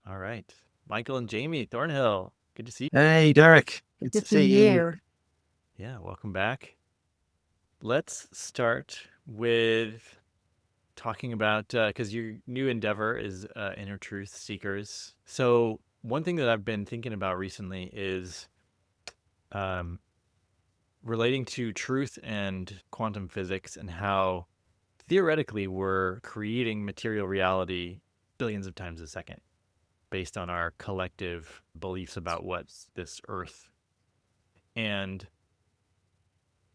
All right. Michael and Jamie, Thornhill. Good to see you. Hey, Derek. Good Good to to see see you. you. Yeah, welcome back. Let's start with talking about because your new endeavor is Inner Truth Seekers. So one thing that I've been thinking about recently is um, relating to truth and quantum physics and how theoretically we're creating material reality billions of times a second based on our collective beliefs about what this earth, and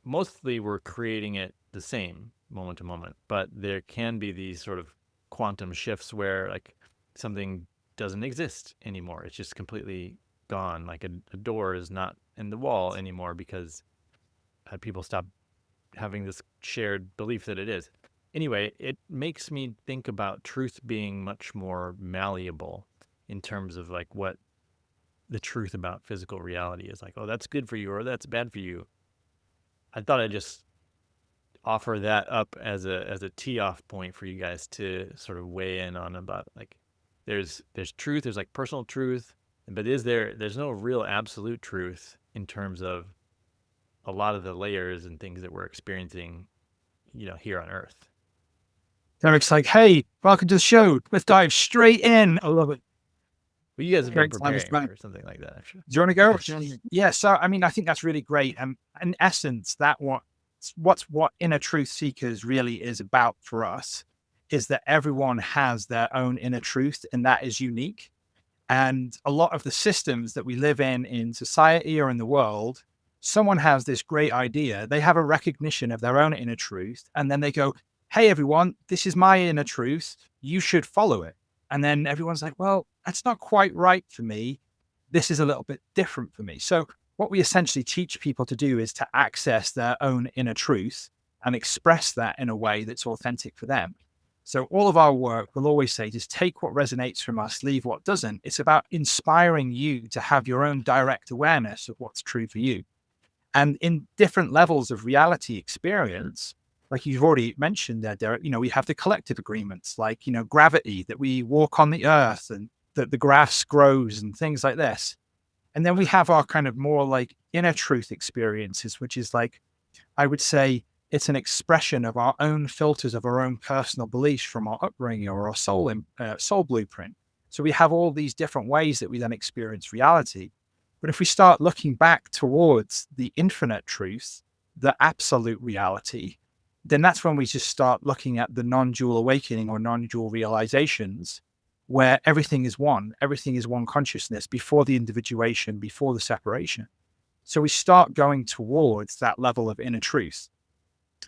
mostly we're creating it the same moment to moment, but there can be these sort of quantum shifts where like something doesn't exist anymore. It's just completely gone. Like a door is not in the wall anymore because people stop having this shared belief that it is. Anyway, it makes me think about truth being much more malleable in terms of like what the truth about physical reality is. Like, oh, that's good for you or that's bad for you. I thought I'd just offer that up as a tee off point for you guys to sort of weigh in on about like there's truth, there's like personal truth, but there's no real absolute truth in terms of a lot of the layers and things that we're experiencing, here on Earth. Derek's like, hey, welcome to the show. Let's dive straight in. I love it. Well, you guys have been Great time. preparing for something like that, I'm sure. Do you want to go? Yeah. So, I think that's really great. And in essence, what Inner Truth Seekers really is about for us is that everyone has their own inner truth, and that is unique. And a lot of the systems that we live in society or in the world, someone has this great idea. They have a recognition of their own inner truth. And then they go, hey, everyone, this is my inner truth. You should follow it. And then everyone's like, well, that's not quite right for me. This is a little bit different for me. So, what we essentially teach people to do is to access their own inner truth and express that in a way that's authentic for them. So all of our work will always say, just take what resonates from us, leave what doesn't. It's about inspiring you to have your own direct awareness of what's true for you. And in different levels of reality experience, like you've already mentioned there, Derek, we have the collective agreements, like, gravity, that we walk on the earth and that the grass grows and things like this. And then we have our kind of more like inner truth experiences, which is like, I would say, it's an expression of our own filters of our own personal beliefs from our upbringing or our soul blueprint. So we have all these different ways that we then experience reality. But if we start looking back towards the infinite truth, the absolute reality, then that's when we just start looking at the non-dual awakening or non-dual realizations, where everything is one consciousness before the individuation, before the separation. So we start going towards that level of inner truth.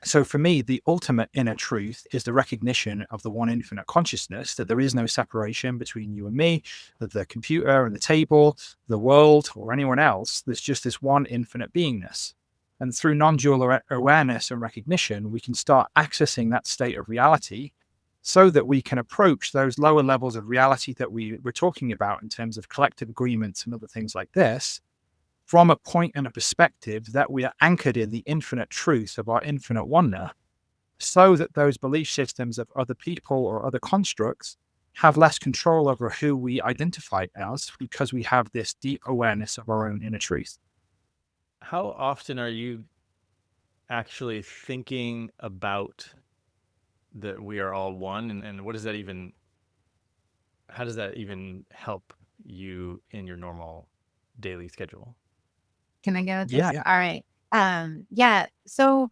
So for me, the ultimate inner truth is the recognition of the one infinite consciousness, that there is no separation between you and me, the computer and the table, the world, or anyone else. There's just this one infinite beingness. And through non-dual awareness and recognition, we can start accessing that state of reality so that we can approach those lower levels of reality that we were talking about in terms of collective agreements and other things like this, from a point and a perspective that we are anchored in the infinite truth of our infinite oneness, so that those belief systems of other people or other constructs have less control over who we identify as, because we have this deep awareness of our own inner truth. How often are you actually thinking about that we are all one, and what does that even how does that even help you in your normal daily schedule? Can I go with Yeah, this? yeah. All right. Yeah. So,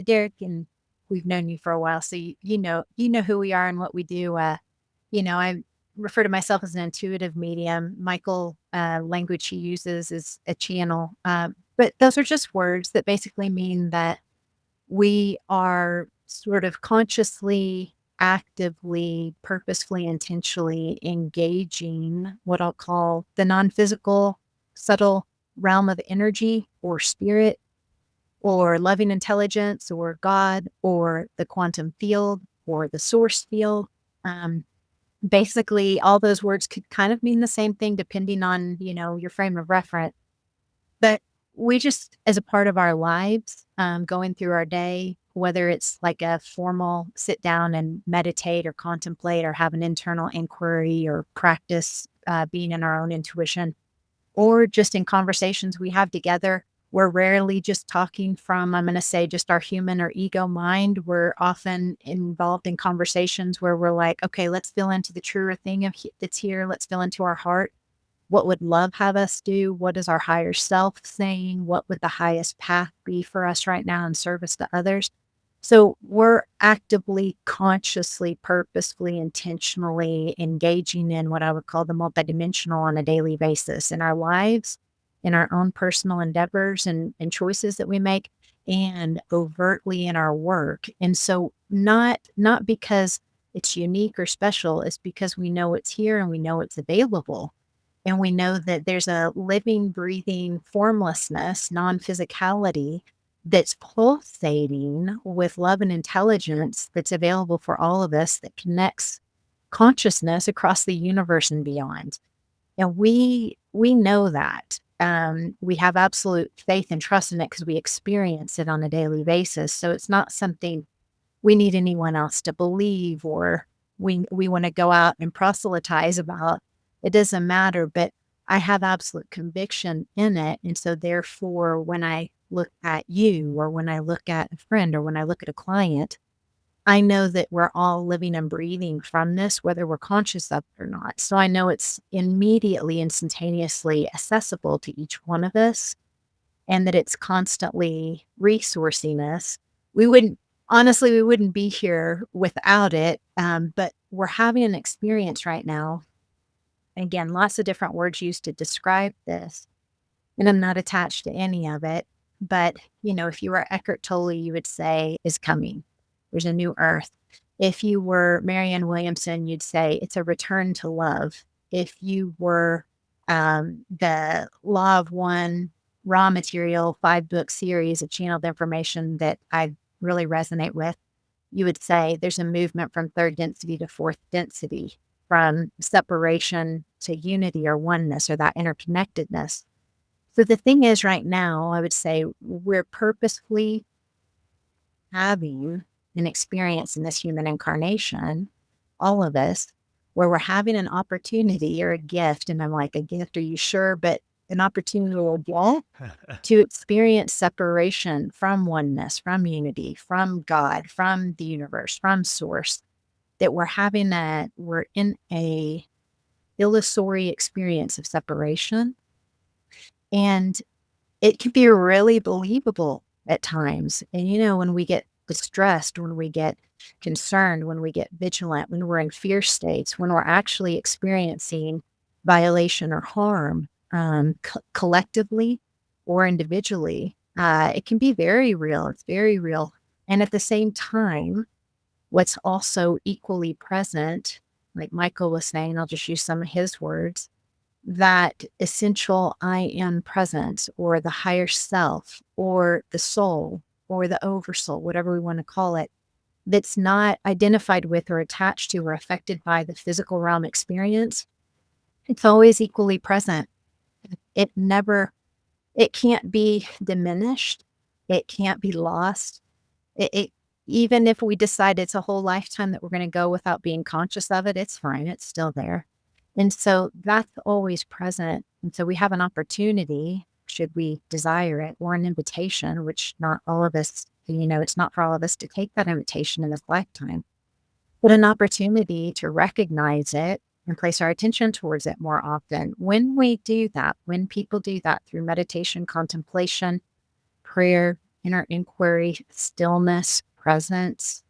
Derek, and we've known you for a while, so you know who we are and what we do. I refer to myself as an intuitive medium. Michael, language he uses is a channel. But those are just words that basically mean that we are sort of consciously, actively, purposefully, intentionally engaging what I'll call the non-physical, subtle realm of energy or spirit or loving intelligence or God or the quantum field or the source field. Um, Basically, all those words could kind of mean the same thing depending on, your frame of reference. But we just, as a part of our lives, going through our day, whether it's like a formal sit down and meditate or contemplate or have an internal inquiry or practice being in our own intuition, or just in conversations we have together. We're rarely just talking from, I'm going to say, just our human or ego mind. We're often involved in conversations where we're like, okay, let's feel into the truer thing that's here. Let's feel into our heart. What would love have us do? What is our higher self saying? What would the highest path be for us right now in service to others? So we're actively, consciously, purposefully, intentionally engaging in what I would call the multidimensional on a daily basis in our lives, in our own personal endeavors and choices that we make, and overtly in our work. And so not because it's unique or special, it's because we know it's here and we know it's available. And we know that there's a living, breathing formlessness, non-physicality that's pulsating with love and intelligence that's available for all of us that connects consciousness across the universe and beyond. And we know that. We have absolute faith and trust in it because we experience it on a daily basis. So it's not something we need anyone else to believe or we want to go out and proselytize about. It doesn't matter, but I have absolute conviction in it. And so therefore, when I look at you or when I look at a friend or when I look at a client, I know that we're all living and breathing from this, whether we're conscious of it or not. So I know it's immediately, instantaneously accessible to each one of us and that it's constantly resourcing us. We wouldn't be here without it. But we're having an experience right now. Again, lots of different words used to describe this, and I'm not attached to any of it. But, if you were Eckhart Tolle, you would say is coming. There's a new earth. If you were Marianne Williamson, you'd say it's a return to love. If you were the Law of One raw material 5-book series of channeled information that I really resonate with, you would say there's a movement from third density to fourth density, from separation to unity or oneness or that interconnectedness. So the thing is right now, I would say we're purposefully having an experience in this human incarnation, all of us, where we're having an opportunity or a gift. And I'm like, a gift, are you sure? But an opportunity to experience separation from oneness, from unity, from God, from the universe, from source, that we're in a illusory experience of separation. And it can be really believable at times. And, when we get distressed, when we get concerned, when we get vigilant, when we're in fear states, when we're actually experiencing violation or harm collectively or individually, it can be very real. It's very real. And at the same time, what's also equally present, like Michael was saying, I'll just use some of his words, that essential I am presence or the higher self or the soul or the oversoul, whatever we want to call it, that's not identified with or attached to or affected by the physical realm experience, it's always equally present. It can't be diminished. It can't be lost. It even if we decide it's a whole lifetime that we're going to go without being conscious of it, it's fine. It's still there. And so that's always present. And so we have an opportunity, should we desire it, or an invitation, which not all of us, it's not for all of us to take that invitation in this lifetime, but an opportunity to recognize it and place our attention towards it more often. When we do that, when people do that through meditation, contemplation, prayer, inner inquiry, stillness, presence,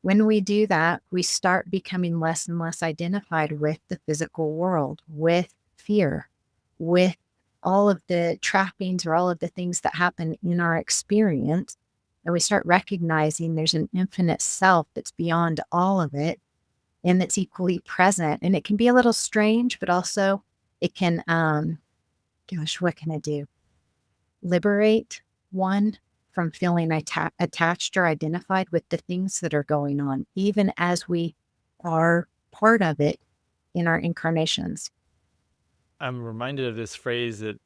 when we do that, we start becoming less and less identified with the physical world, with fear, with all of the trappings or all of the things that happen in our experience. And we start recognizing there's an infinite self that's beyond all of it and that's equally present. And it can be a little strange, but also it can, what can it do? Liberate one from feeling attached or identified with the things that are going on, even as we are part of it in our incarnations. I'm reminded of this phrase that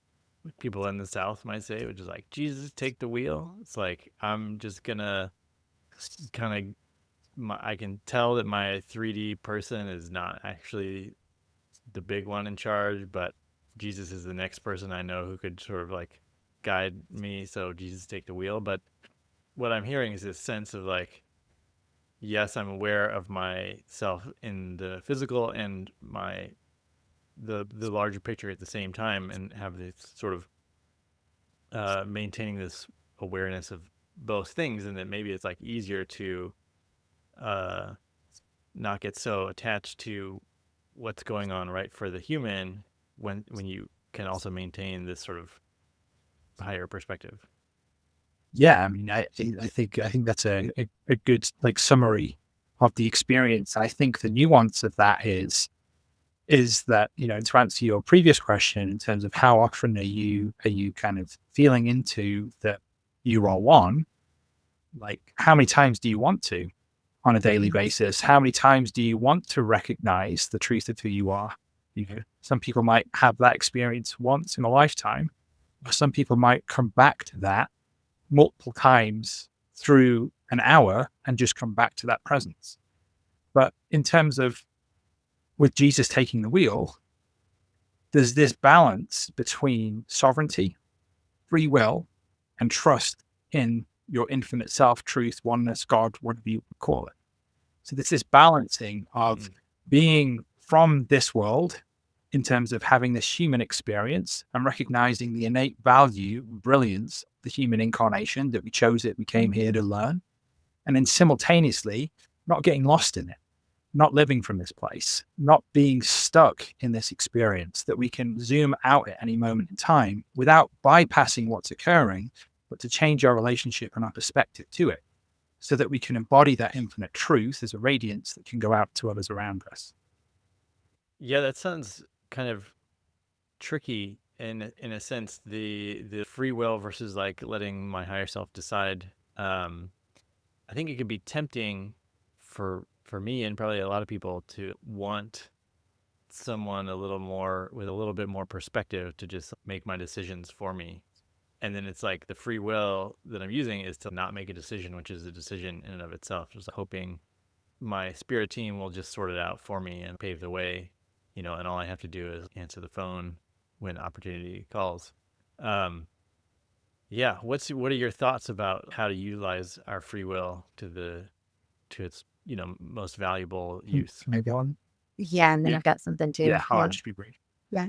people in the South might say, which is like, Jesus, take the wheel. It's like, I'm just gonna kind of, I can tell that my 3D person is not actually the big one in charge, but Jesus is the next person I know who could sort of like guide me. So Jesus take the wheel. But what I'm hearing is this sense of like, yes, I'm aware of myself in the physical and the larger picture at the same time, and have this sort of maintaining this awareness of both things, and that maybe it's like easier to uh, not get so attached to what's going on right for the human when you can also maintain this sort of higher perspective. Yeah, I mean, I think that's a good like summary of the experience. I think the nuance of that is that, you know, to answer your previous question in terms of how often are you kind of feeling into that you are one, like how many times do you want to on a daily basis? How many times do you want to recognize the truth of who you are? You know, some people might have that experience once in a lifetime, or some people might come back to that multiple times through an hour and just come back to that presence. But in terms of with Jesus taking the wheel, there's this balance between sovereignty, free will, and trust in your infinite self, truth, oneness, God, whatever you call it. So there's this balancing of being from this world in terms of having this human experience and recognizing the innate value and brilliance of the human incarnation, that we chose it, we came here to learn. And then simultaneously, not getting lost in it, not living from this place, not being stuck in this experience, that we can zoom out at any moment in time without bypassing what's occurring, but to change our relationship and our perspective to it, so that we can embody that infinite truth as a radiance that can go out to others around us. Yeah, that sounds kind of tricky in a sense. The free will versus like letting my higher self decide. I think it could be tempting for me and probably a lot of people to want someone a little more with a little bit more perspective to just make my decisions for me. And then it's like the free will that I'm using is to not make a decision, which is a decision in and of itself. Just hoping my spirit team will just sort it out for me and pave the way, and all I have to do is answer the phone when opportunity calls. Um, yeah, what are your thoughts about how to utilize our free will to its most valuable use? Maybe on. Yeah, and then Yeah. I've got something too. Yeah, I'll just be brief. Yeah.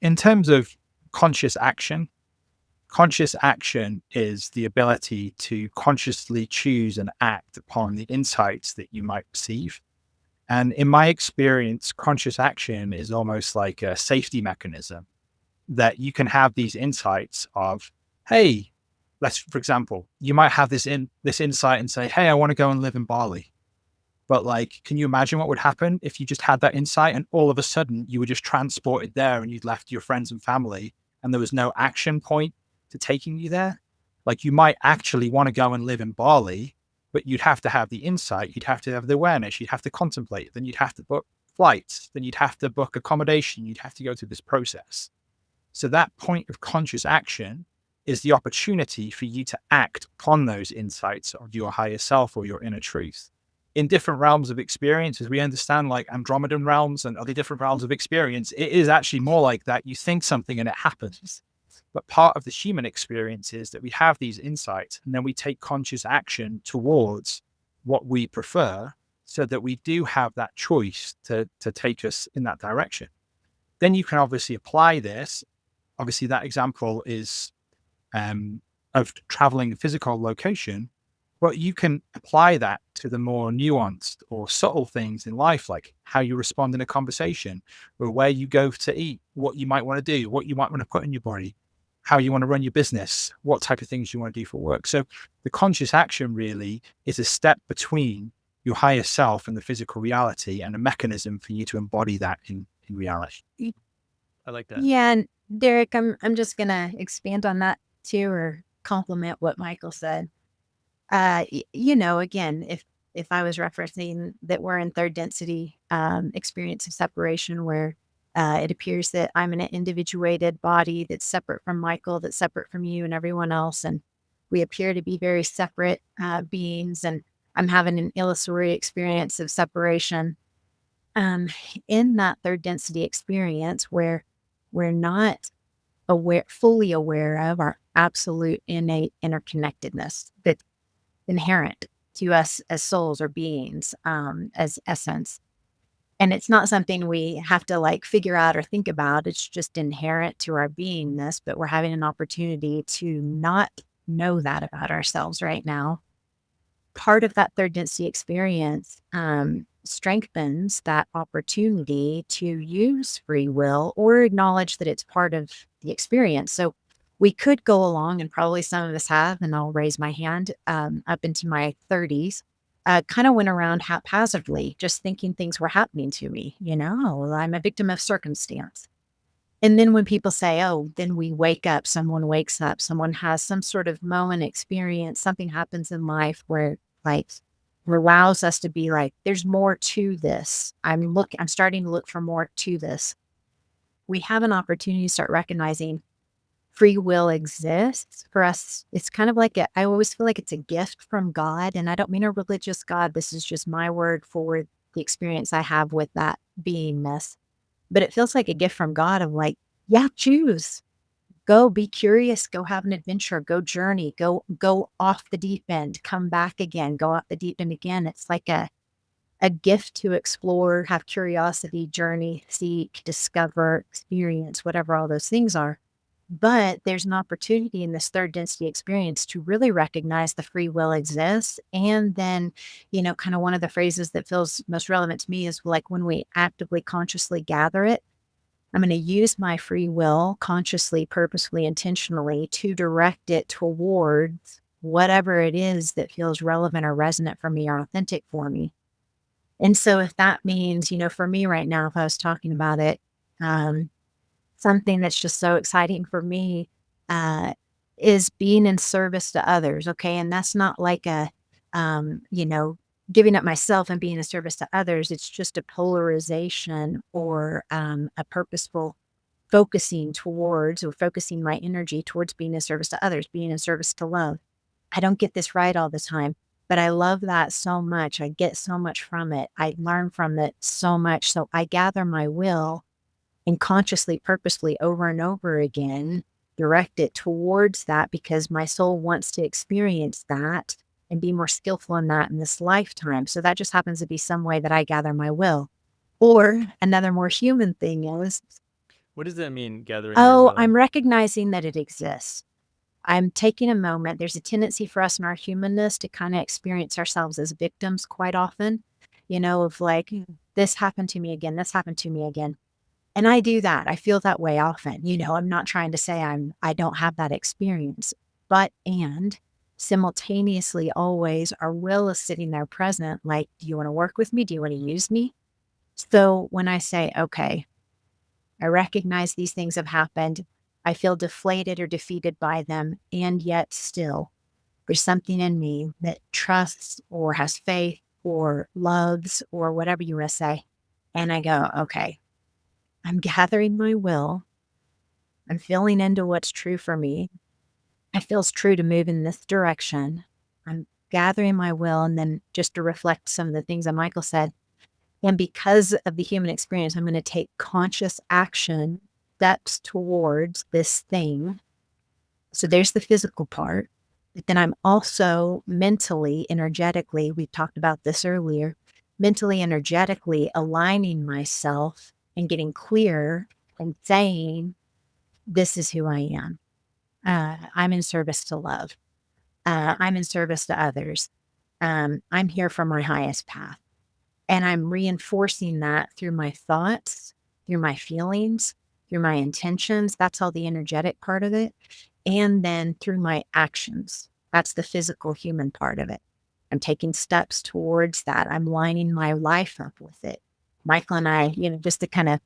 In terms of conscious action is the ability to consciously choose and act upon the insights that you might receive. And in my experience, conscious action is almost like a safety mechanism, that you can have these insights of, hey, for example, you might have this insight and say, hey, I want to go and live in Bali. But like, can you imagine what would happen if you just had that insight and all of a sudden you were just transported there and you'd left your friends and family and there was no action point to taking you there? Like, you might actually want to go and live in Bali, but you'd have to have the insight, you'd have to have the awareness, you'd have to contemplate, then you'd have to book flights, then you'd have to book accommodation, you'd have to go through this process. So that point of conscious action is the opportunity for you to act upon those insights of your higher self or your inner truth. In different realms of experience, as we understand, like Andromedan realms and other different realms of experience, it is actually more like that. You think something and it happens. But part of the human experience is that we have these insights and then we take conscious action towards what we prefer, so that we do have that choice to take us in that direction. Then you can obviously apply this. Obviously, that example is of traveling a physical location, but you can apply that to the more nuanced or subtle things in life, like how you respond in a conversation, or where you go to eat, what you might want to do, what you might want to put in your body, how you want to run your business, what type of things you want to do for work. So the conscious action really is a step between your higher self and the physical reality, and a mechanism for you to embody that in reality. I like that. Yeah, and Derek, I'm just gonna expand on that too, or complement what Michael said. Again, if I was referencing that we're in third density experience of separation, where it appears that I'm an individuated body that's separate from Michael, that's separate from you and everyone else, and We appear to be very separate beings, and I'm having an illusory experience of separation. Um, in that third density experience, where we're not fully aware of our absolute innate interconnectedness that's inherent to us as souls or beings, as essence. And it's not something we have to like figure out or think about. It's just inherent to our beingness, but we're having an opportunity to not know that about ourselves right now. Part of that third density experience strengthens that opportunity to use free will or acknowledge that it's part of the experience. So we could go along, and probably some of us have, and I'll raise my hand, up into my 30s. Kind of went around haphazardly, just thinking things were happening to me. Well, I'm a victim of circumstance. And then when people say, oh, then we wake up, someone wakes up, someone has some sort of moment experience, something happens in life where like allows us to be like, there's more to this. I'm starting to look for more to this. We have an opportunity to start recognizing free will exists for us. It's kind of like I always feel like it's a gift from God. And I don't mean a religious God. This is just my word for the experience I have with that beingness. But it feels like a gift from God of like, yeah, choose. Go be curious, go have an adventure, go journey, go off the deep end, come back again, go off the deep end again. It's like a gift to explore, have curiosity, journey, seek, discover, experience, whatever all those things are. But there's an opportunity in this third density experience to really recognize the free will exists. And then, kind of one of the phrases that feels most relevant to me is like when we actively, consciously gather it, I'm going to use my free will consciously, purposefully, intentionally to direct it towards whatever it is that feels relevant or resonant for me or authentic for me. And so if that means, for me right now, if I was talking about it, something that's just so exciting for me is being in service to others. Okay. And that's not like giving up myself and being in service to others. It's just a polarization or a purposeful focusing towards or focusing my energy towards being in service to others, being in service to love. I don't get this right all the time, but I love that so much. I get so much from it. I learn from it so much. So I gather my will and consciously, purposefully over and over again, direct it towards that because my soul wants to experience that and be more skillful in that in this lifetime. So that just happens to be some way that I gather my will. Or another more human thing is, What does that mean, gathering your will? I'm recognizing that it exists. I'm taking a moment. There's a tendency for us in our humanness to kind of experience ourselves as victims quite often, of like, this happened to me again, this happened to me again. And I do that. I feel that way often. I'm not trying to say I don't have that experience, and simultaneously always our will is sitting there present. Like, do you want to work with me? Do you want to use me? So when I say, okay, I recognize these things have happened, I feel deflated or defeated by them. And yet still there's something in me that trusts or has faith or loves or whatever you want to say. And I go, okay, I'm gathering my will. I'm feeling into what's true for me. It feels true to move in this direction. I'm gathering my will. And then just to reflect some of the things that Michael said. And because of the human experience, I'm going to take conscious action, steps towards this thing. So there's the physical part. But then I'm also mentally, energetically, we talked about this earlier, mentally, energetically aligning myself and getting clear and saying, this is who I am. I'm in service to love. I'm in service to others. I'm here for my highest path. And I'm reinforcing that through my thoughts, through my feelings, through my intentions. That's all the energetic part of it. And then through my actions. That's the physical human part of it. I'm taking steps towards that. I'm lining my life up with it. Michael and I, just to kind of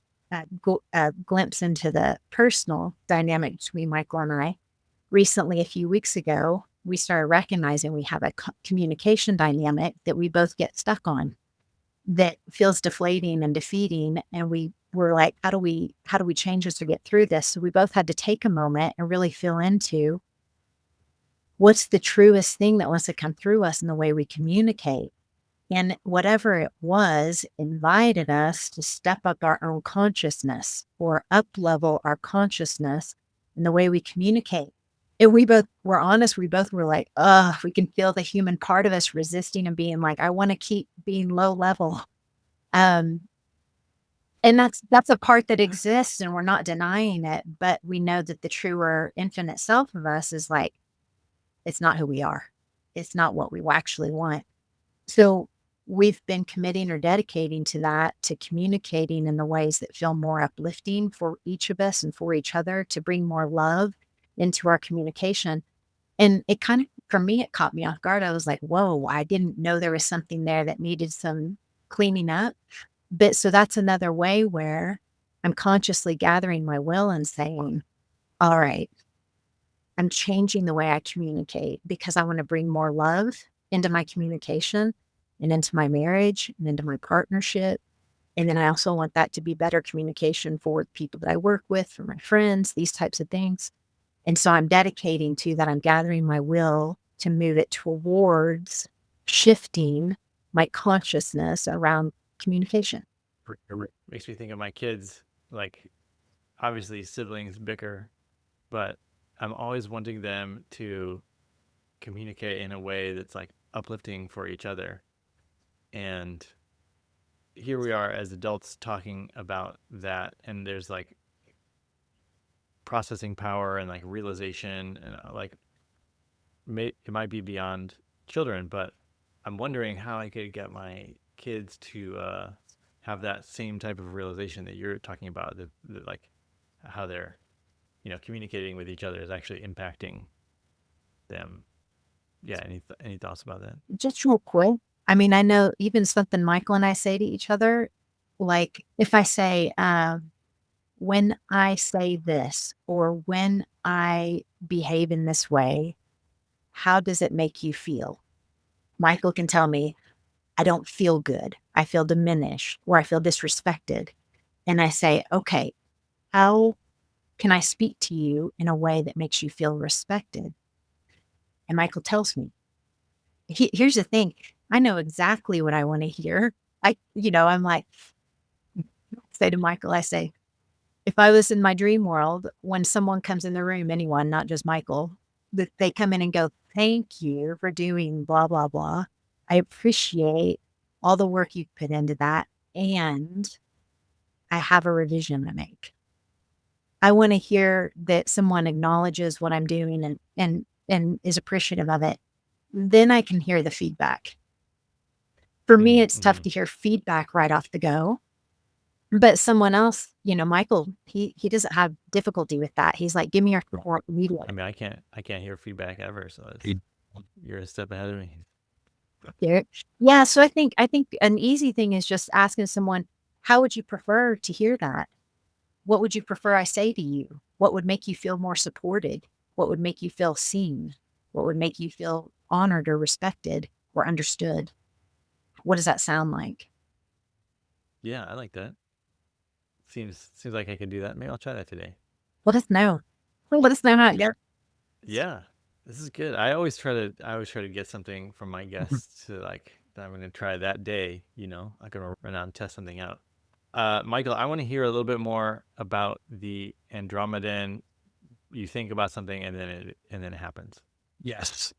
glimpse into the personal dynamic between Michael and I, recently, a few weeks ago, we started recognizing we have a communication dynamic that we both get stuck on that feels deflating and defeating. And we were like, how do we change this or get through this? So we both had to take a moment and really feel into, What's the truest thing that wants to come through us in the way we communicate? And whatever it was invited us to step up our own consciousness or up level our consciousness in the way we communicate. And we both were honest. We both were like, we can feel the human part of us resisting and being like, I want to keep being low level. Um, and that's a part that exists and we're not denying it, but we know that the truer infinite self of us is like, it's not who we are. It's not what we actually want. So we've been committing or dedicating to that, to communicating in the ways that feel more uplifting for each of us and for each other, to bring more love into our communication. And it kind of, for me, it caught me off guard. I was like, whoa, I didn't know there was something there that needed some cleaning up. But so that's another way where I'm consciously gathering my will and saying, all right, I'm changing the way I communicate because I want to bring more love into my communication and into my marriage and into my partnership. And then I also want that to be better communication for the people that I work with, for my friends, these types of things. And so I'm dedicating to that. I'm gathering my will to move it towards shifting my consciousness around communication. Makes me think of my kids. Like, obviously, siblings bicker, but I'm always wanting them to communicate in a way that's like uplifting for each other. And here we are as adults talking about that, and there's like processing power and like realization, and like it might be beyond children, but I'm wondering how I could get my kids to have that same type of realization that you're talking about, that like how they're, communicating with each other is actually impacting them. Yeah. Any thoughts about that? Just real quick. I mean, I know even something Michael and I say to each other, like if I say, when I say this or when I behave in this way, how does it make you feel? Michael can tell me, I don't feel good. I feel diminished or I feel disrespected. And I say, okay, how can I speak to you in a way that makes you feel respected? And Michael tells me, here's the thing. I know exactly what I want to hear. I'm like, say to Michael, I say, if I was in my dream world, when someone comes in the room, anyone, not just Michael, that they come in and go, thank you for doing blah, blah, blah. I appreciate all the work you've put into that. And I have a revision to make. I want to hear that someone acknowledges what I'm doing and is appreciative of it. Then I can hear the feedback. For me, it's tough to hear feedback right off the go. But someone else, Michael, he doesn't have difficulty with that. He's like, give me your report immediately. I mean, I can't hear feedback ever. So you're a step ahead of me. Yeah. So I think an easy thing is just asking someone, how would you prefer to hear that? What would you prefer I say to you? What would make you feel more supported? What would make you feel seen? What would make you feel honored or respected or understood? What does that sound like? Yeah, I like that. Seems like I could do that. Maybe I'll try that today. Let us know. Let us know how it goes. Yeah, this is good. I always try to get something from my guests to like that I'm going to try that day. I'm going to run out and test something out. Michael, I want to hear a little bit more about the Andromedan. You think about something and then it happens. Yes.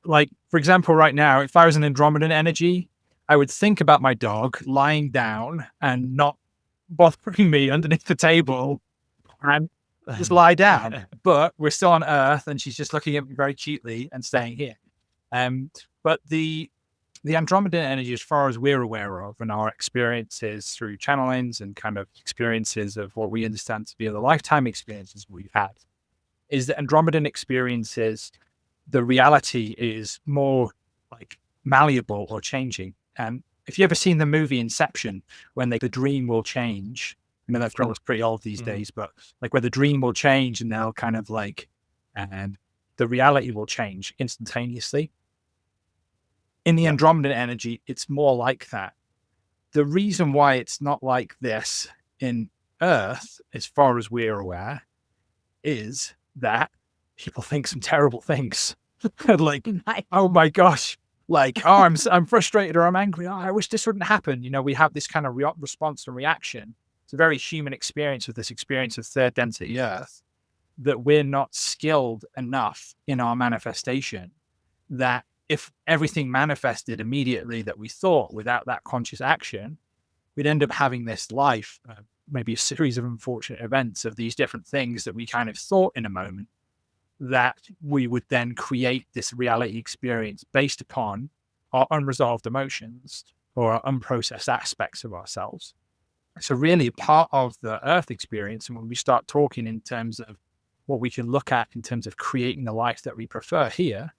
Like, for example, right now, if I was an Andromedan energy, I would think about my dog lying down and not bothering me underneath the table and just lie down. But we're still on Earth and she's just looking at me very cutely and staying here. But the Andromedan energy, as far as we're aware of, and our experiences through channelings and kind of experiences of what we understand to be the lifetime experiences we've had, is that Andromedan experiences, the reality is more like malleable or changing. And if you ever seen the movie Inception, when the dream will change, I know that film's pretty old these days, but like where the dream will change and they'll kind of like, and the reality will change instantaneously. In the Andromedan energy, it's more like that. The reason why it's not like this in Earth, as far as we're aware, is that people think some terrible things Like, oh my gosh, like, oh, I'm frustrated or I'm angry. Oh, I wish this wouldn't happen. We have this kind of response and reaction. It's a very human experience with this experience of third density Earth, that we're not skilled enough in our manifestation, that if everything manifested immediately that we thought without that conscious action, we'd end up having this life, maybe a series of unfortunate events of these different things that we kind of thought in a moment, that we would then create this reality experience based upon our unresolved emotions or our unprocessed aspects of ourselves. So really part of the Earth experience, and when we start talking in terms of what we can look at in terms of creating the life that we prefer here,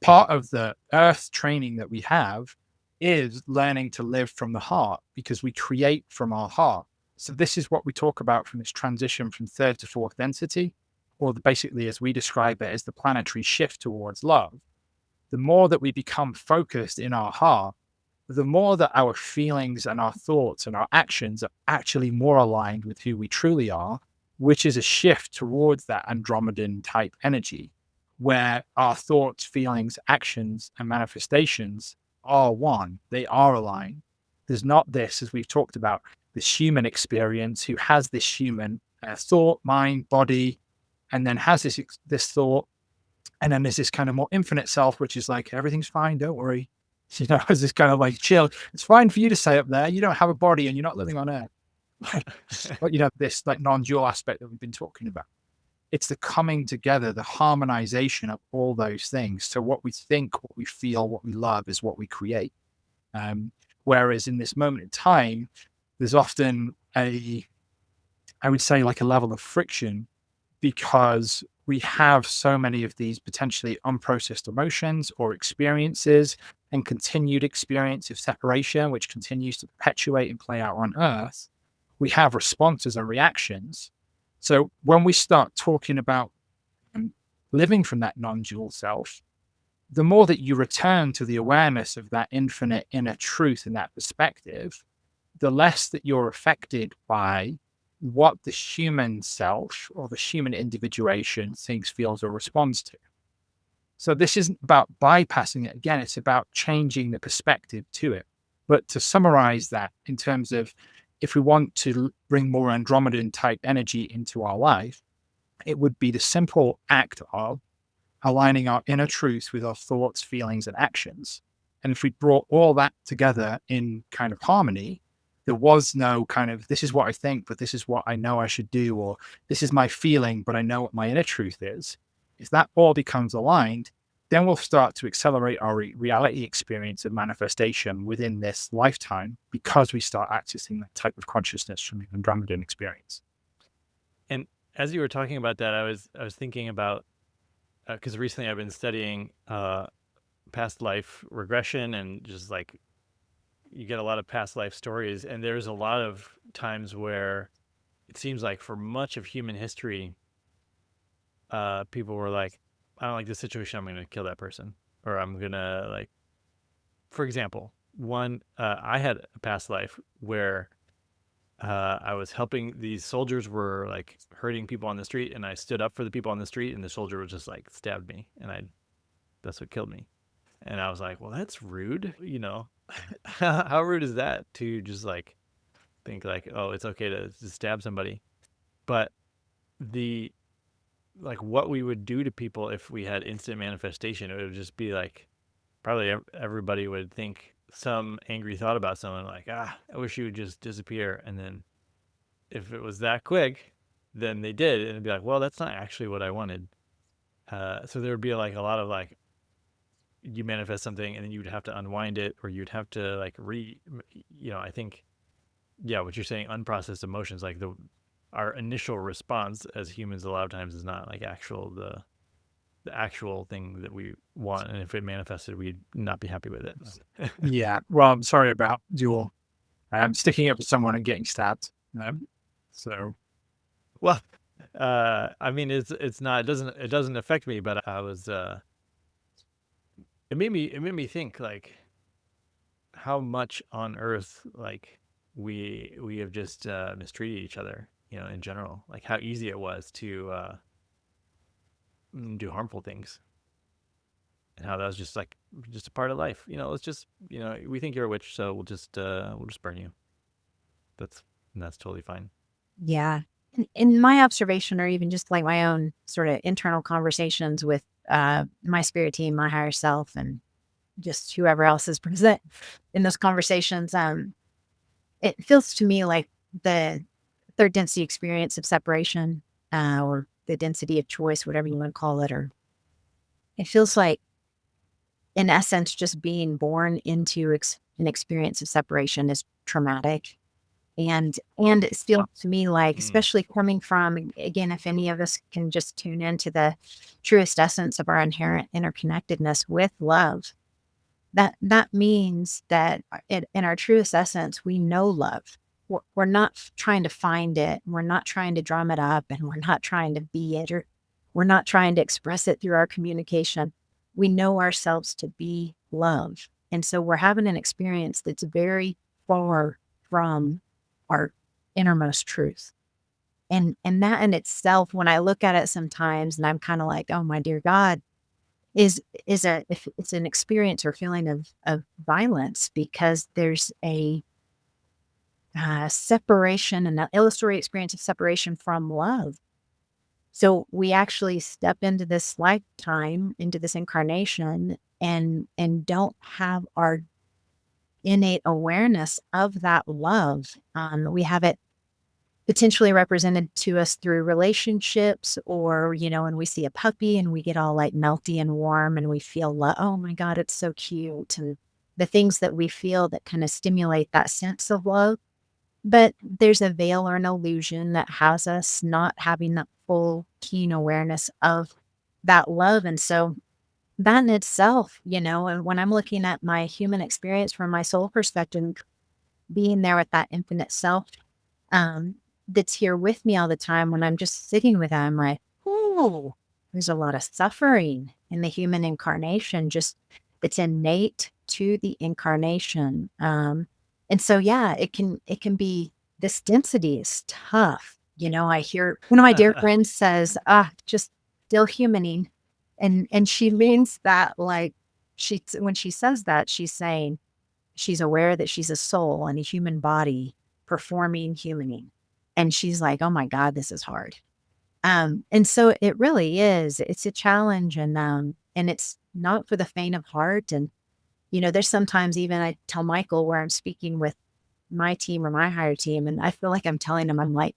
part of the Earth training that we have is learning to live from the heart, because we create from our heart. So this is what we talk about from this transition from third to fourth density, or basically, as we describe it, as the planetary shift towards love. The more that we become focused in our heart, the more that our feelings and our thoughts and our actions are actually more aligned with who we truly are, which is a shift towards that Andromedan type energy, where our thoughts, feelings, actions, and manifestations are one. They are aligned. There's not this, as we've talked about, this human experience who has this human thought, mind, body, and then has this thought. And then there's this kind of more infinite self, which is like, everything's fine, don't worry. As this kind of like chill. It's fine for you to stay up there. You don't have a body and you're not living on Earth. But this like non-dual aspect that we've been talking about. It's the coming together, the harmonization of all those things. So what we think, what we feel, what we love is what we create. Whereas in this moment in time, there's often I would say like a level of friction, because we have so many of these potentially unprocessed emotions or experiences and continued experience of separation, which continues to perpetuate and play out on Earth. We have responses and reactions. So when we start talking about living from that non-dual self, the more that you return to the awareness of that infinite inner truth and that perspective, the less that you're affected by what the human self or the human individuation thinks, feels, or responds to. So this isn't about bypassing it. Again, it's about changing the perspective to it. But to summarize that in terms of, if we want to bring more Andromedan type energy into our life, it would be the simple act of aligning our inner truth with our thoughts, feelings, and actions. And if we brought all that together in kind of harmony, there was no kind of, this is what I think, but this is what I know I should do, or this is my feeling, but I know what my inner truth is. If that all becomes aligned, then we'll start to accelerate our reality experience of manifestation within this lifetime, because we start accessing that type of consciousness from the Andromedan experience. And as you were talking about that, I was thinking about, because recently I've been studying past life regression, and just like you get a lot of past life stories, and there's a lot of times where it seems like for much of human history, people were like, I don't like this situation, I'm going to kill that person, or I'm going to, like, for example, I had a past life where I was helping, these soldiers were like hurting people on the street, and I stood up for the people on the street, and the soldier was just like stabbed me, and that's what killed me. And I was like, well, that's rude, how rude is that, to just like think like, oh, it's okay to stab somebody. But like what we would do to people if we had instant manifestation, it would just be like, probably everybody would think some angry thought about someone, like, I wish you would just disappear. And then if it was that quick, then they did, and it'd be like, well, that's not actually what I wanted. So there would be like a lot of like, you manifest something and then you would have to unwind it, or you'd have to like I think, yeah, what you're saying, unprocessed emotions, like our initial response as humans a lot of times is not like the actual thing that we want, and if it manifested, we'd not be happy with it. Yeah. Well, I'm sorry about dual sticking up for someone and getting stabbed. So, Well, I mean, it's not, it doesn't affect me, but I was it made me think like how much on Earth like we have just mistreated each other, in general, like how easy it was to do harmful things. and how that was just a part of life. Let's just, we think you're a witch, so we'll just burn you. That's totally fine. Yeah. In my observation, or even just like my own sort of internal conversations with my spirit team, my higher self, and just whoever else is present in those conversations, it feels to me like the third density experience of separation, or the density of choice, whatever you want to call it, or it feels like, in essence, just being born into an experience of separation is traumatic. And it feels to me like, especially coming from, again, if any of us can just tune into the truest essence of our inherent interconnectedness with love, that means that in our truest essence, we know love. We're not trying to find it. We're not trying to drum it up, and we're not trying to be it, or we're not trying to express it through our communication. We know ourselves to be love. And so we're having an experience that's very far from our innermost truth. And that in itself, when I look at it sometimes, and I'm kind of like, oh my dear God, if it's an experience or feeling of violence, because there's a separation, and an illusory experience of separation from love. So we actually step into this lifetime, into this incarnation, and don't have our innate awareness of that love. We have it potentially represented to us through relationships, or, when we see a puppy and we get all like melty and warm, and we feel, oh my God, it's so cute. And the things that we feel that kind of stimulate that sense of love. But there's a veil or an illusion that has us not having that full, keen awareness of that love. And so that in itself, and when I'm looking at my human experience from my soul perspective, being there with that infinite self, um, that's here with me all the time, when I'm just sitting with them, I'm like, oh, there's a lot of suffering in the human incarnation, just it's innate to the incarnation. And so, yeah, it can be, this density is tough. I hear one of my dear friends says, just still humaning. And she means that, like, when she says that, she's saying she's aware that she's a soul in a human body performing humaning. And she's like, oh my God, this is hard. And so it really is. It's a challenge, and it's not for the faint of heart. And, there's sometimes, even I tell Michael, where I'm speaking with my team or my higher team, and I feel like I'm telling him, I'm like,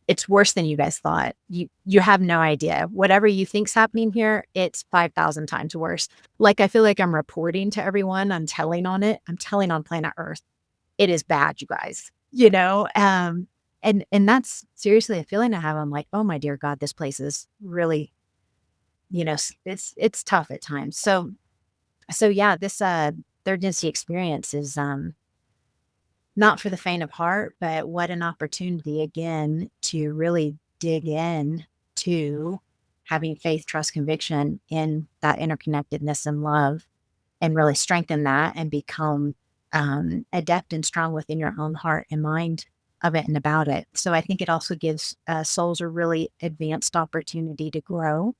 it's worse than you guys thought. You have no idea. Whatever you think's happening here, it's 5,000 times worse. Like, I feel like I'm reporting to everyone. I'm telling on it. I'm telling on planet Earth. It is bad, you guys. And that's seriously a feeling I have. I'm like, oh my dear God, this place is really, it's tough at times. So yeah, this third density experience is not for the faint of heart, but what an opportunity, again, to really dig in to having faith, trust, conviction in that interconnectedness and love, and really strengthen that, and become adept and strong within your own heart and mind of it and about it. So I think it also gives souls a really advanced opportunity to grow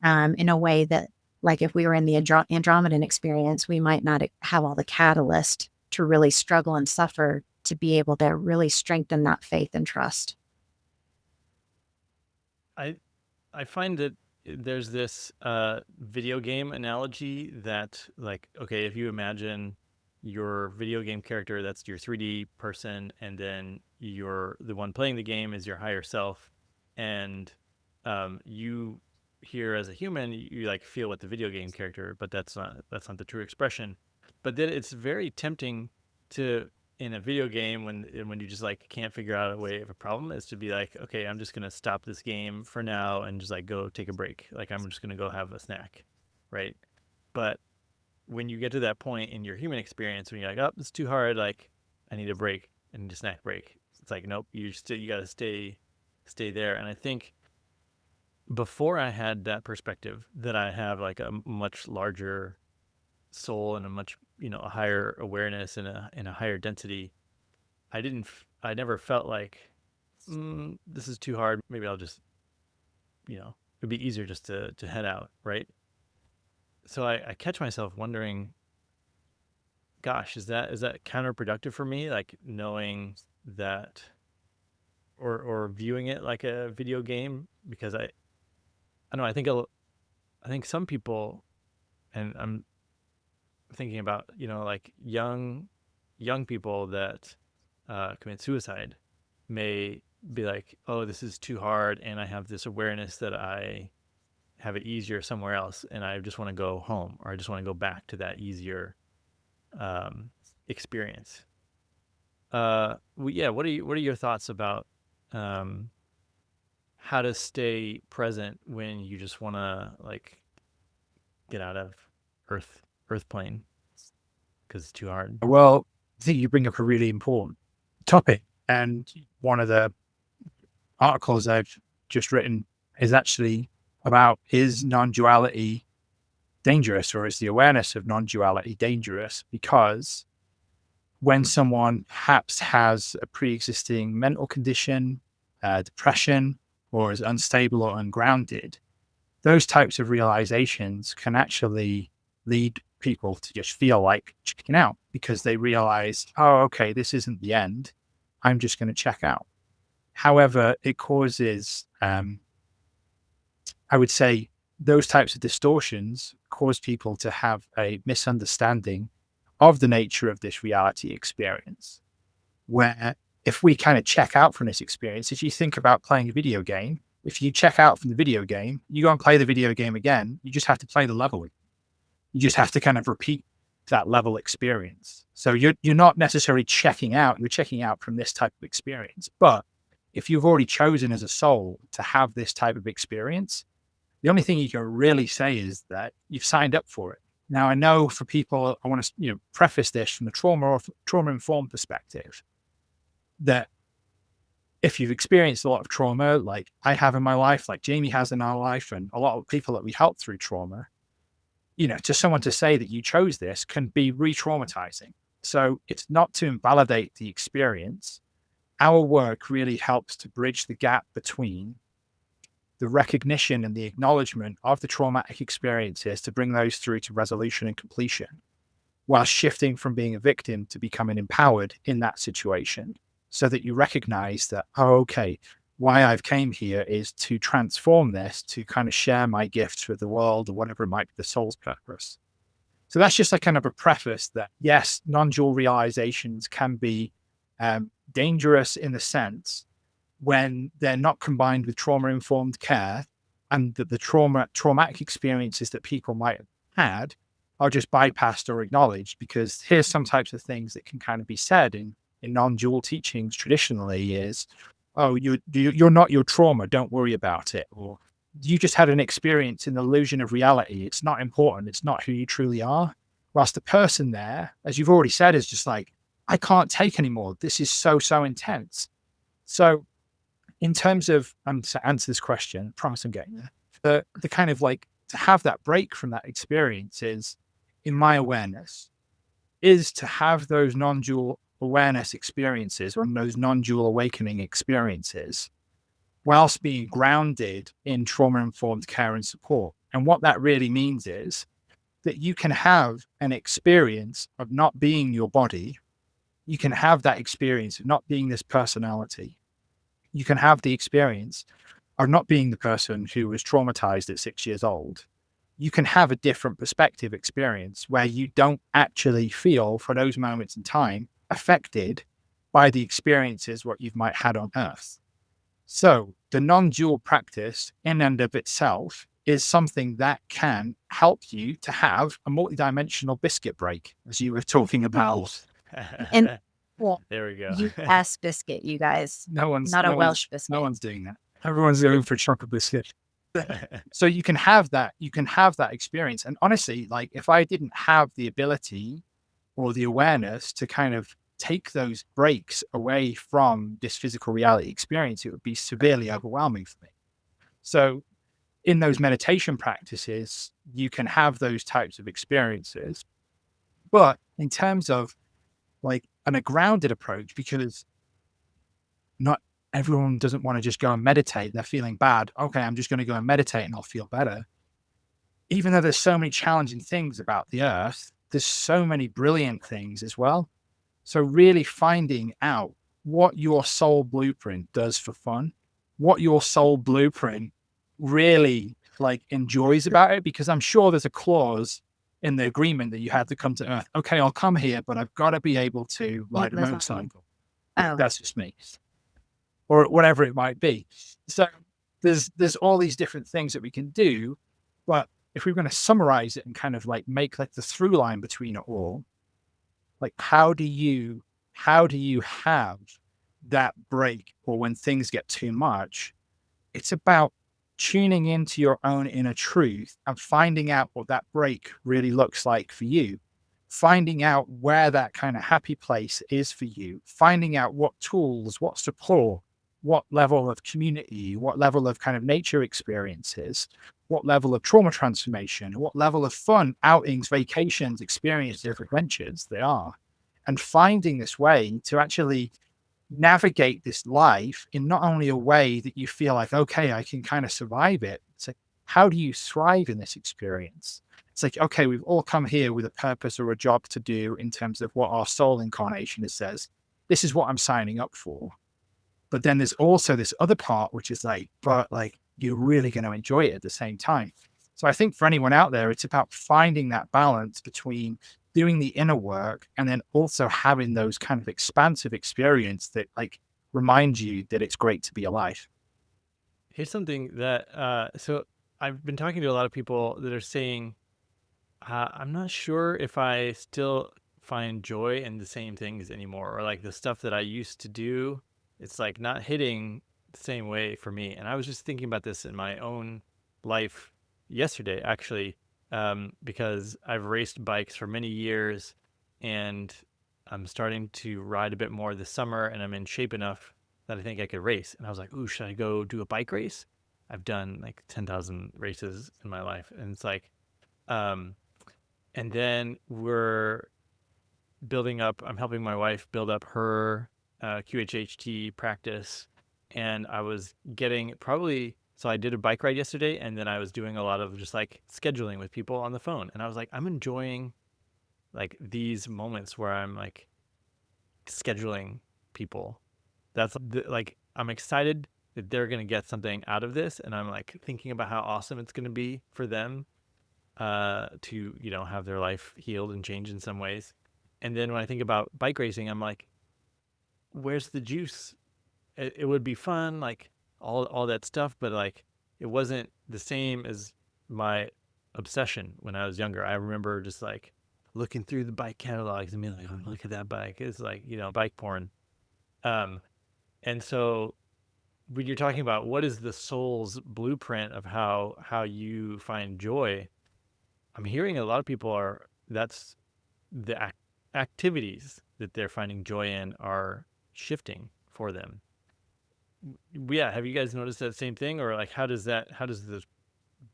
in a way that, like, if we were in the Andromedan experience, we might not have all the catalyst to really struggle and suffer, to be able to really strengthen that faith and trust. I find that there's this video game analogy that, like, okay, if you imagine your video game character, that's your 3D person, and then the one playing the game is your higher self, and you here as a human, you like feel what the video game character, but that's not the true expression. But then it's very tempting to, in a video game, when you just like can't figure out a way of a problem, is to be like, okay, I'm just gonna stop this game for now and just like go take a break. Like, I'm just gonna go have a snack, right? But when you get to that point in your human experience, when you're like, oh, it's too hard, like I need a break, I need a snack break, it's like, nope, you gotta stay there. And I think before I had that perspective, that I have like a much larger soul and a much, a higher awareness and a higher density, I never felt like, this is too hard, maybe I'll just, it'd be easier just to head out, right? so I catch myself wondering, gosh, is that counterproductive for me? Like knowing that, or viewing it like a video game, because I don't know. I think some people, and I'm thinking about, like young people that commit suicide may be like, oh, this is too hard, and I have this awareness that I have it easier somewhere else, and I just want to go home, or I just want to go back to that easier um, experience. Yeah, what are your thoughts about um, how to stay present when you just want to like get out of Earth plane because it's too hard? Well, I think you bring up a really important topic. And one of the articles I've just written is actually about, is non-duality dangerous, or is the awareness of non-duality dangerous? Because when someone perhaps has a pre-existing mental condition, depression, or is unstable or ungrounded, those types of realizations can actually lead people to just feel like checking out, because they realize, oh, okay, this isn't the end. I'm just going to check out. However, it causes, I would say, those types of distortions cause people to have a misunderstanding of the nature of this reality experience, where if we kind of check out from this experience, if you think about playing a video game, if you check out from the video game, you go and play the video game again, you just have to play the level. You just have to kind of repeat that level experience. So you're not necessarily checking out, you're checking out from this type of experience. But if you've already chosen as a soul to have this type of experience, the only thing you can really say is that you've signed up for it. Now, I know for people, I want to preface this from the trauma-informed perspective, that if you've experienced a lot of trauma, like I have in my life, like Jamie has in our life, and a lot of people that we help through trauma, to someone to say that you chose this can be re-traumatizing. So it's not to invalidate the experience. Our work really helps to bridge the gap between the recognition and the acknowledgement of the traumatic experiences to bring those through to resolution and completion, while shifting from being a victim to becoming empowered in that situation, so that you recognize that, oh, okay, why I've came here is to transform this, to kind of share my gifts with the world, or whatever it might be the soul's purpose. So that's just a kind of a preface that, yes, non-dual realizations can be dangerous in the sense when they're not combined with trauma-informed care, and that the traumatic experiences that people might have had are just bypassed or acknowledged, because here's some types of things that can kind of be said in non-dual teachings traditionally is, oh, you're not your trauma, don't worry about it. Or you just had an experience in the illusion of reality. It's not important. It's not who you truly are. Whilst the person there, as you've already said, is just like, I can't take anymore. This is so intense. So in terms of, to answer this question, I promise I'm getting there, the kind of like to have that break from that experience is, in my awareness, is to have those non-dual awareness experiences, or those non-dual awakening experiences, whilst being grounded in trauma-informed care and support. And what that really means is that you can have an experience of not being your body. You can have that experience of not being this personality. You can have the experience of not being the person who was traumatized at 6 years old. You can have a different perspective experience where you don't actually feel, for those moments in time, affected by the experiences what you've might had on Earth. So the non-dual practice in and of itself is something that can help you to have a multidimensional biscuit break, as you were talking about. And well, There we go. U.S. biscuit, you guys. No one's Welsh biscuit. No one's doing that. Everyone's going for chocolate biscuit. So you can have that experience. And honestly, like if I didn't have the ability or the awareness to kind of take those breaks away from this physical reality experience, it would be severely overwhelming for me. So in those meditation practices, you can have those types of experiences. But in terms of like a grounded approach, because not everyone doesn't want to just go and meditate. They're feeling bad. Okay, I'm just going to go and meditate and I'll feel better. even though there's so many challenging things about the earth, there's so many brilliant things as well. So really finding out what your soul blueprint does for fun, what your soul blueprint really like enjoys about it, because I'm sure there's a clause in the agreement that you had to come to earth. Okay, I'll come here, but I've got to be able to ride a motorcycle. Oh, That's just me. Or whatever it might be. So there's all these different things that we can do. But if we're going to summarize it and kind of like make like the through line between it all, like how do you have that break, or when things get too much? It's about tuning into your own inner truth and finding out what that break really looks like for you, finding out where that kind of happy place is for you, finding out what tools, what support, what level of community, what level of kind of nature experiences, what level of trauma transformation, what level of fun, outings, vacations, experiences, adventures there are, and finding this way to actually navigate this life in not only a way that you feel like, okay, I can kind of survive it. It's like, how do you thrive in this experience? It's like, okay, we've all come here with a purpose or a job to do in terms of what our soul incarnation says. This is what I'm signing up for. But then there's also this other part, which is like, but like, you're really going to enjoy it at the same time. So I think for anyone out there, it's about finding that balance between doing the inner work and then also having those kind of expansive experience that like remind you that it's great to be alive. Here's something that so I've been talking to a lot of people that are saying, I'm not sure if I still find joy in the same things anymore, or like the stuff that I used to do, it's like not hitting the same way for me. And I was just thinking about this in my own life yesterday, actually, because I've raced bikes for many years and I'm starting to ride a bit more this summer, and I'm in shape enough that I think I could race. And I was like, ooh, should I go do a bike race? I've done like 10,000 races in my life. And it's like, um, and then I'm helping my wife build up her QHHT practice. And I was getting so I did a bike ride yesterday, and then I was doing a lot of just like scheduling with people on the phone. And I was like, I'm enjoying like these moments where I'm like scheduling people. Like, I'm excited that they're going to get something out of this. And I'm like thinking about how awesome it's going to be for them to, have their life healed and changed in some ways. And then when I think about bike racing, I'm like, where's the juice? It would be fun, like all that stuff, but like it wasn't the same as my obsession when I was younger. I remember just like looking through the bike catalogs and being like, oh, look at that bike. It's like, bike porn. Um, and so when you're talking about what is the soul's blueprint of how you find joy, I'm hearing a lot of people that's the activities that they're finding joy in are shifting for them. Yeah, have you guys noticed that same thing, or like how does the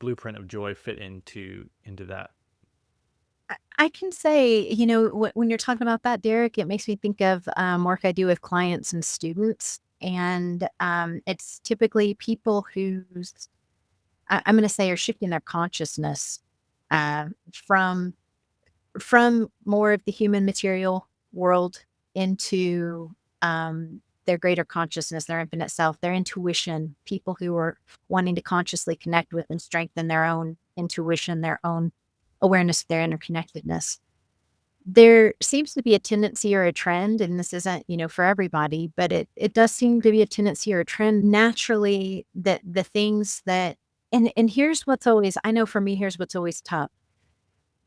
blueprint of joy fit into that? I can say, when you're talking about that, Derek, it makes me think of work I do with clients and students. And it's typically people who's, I'm going to say, are shifting their consciousness from more of the human material world into their greater consciousness, their infinite self, their intuition, people who are wanting to consciously connect with and strengthen their own intuition, their own awareness of their interconnectedness. There seems to be a tendency or a trend, and this isn't, for everybody, but it does seem to be a tendency or a trend naturally that the things that, and here's what's always, I know for me, here's what's always tough.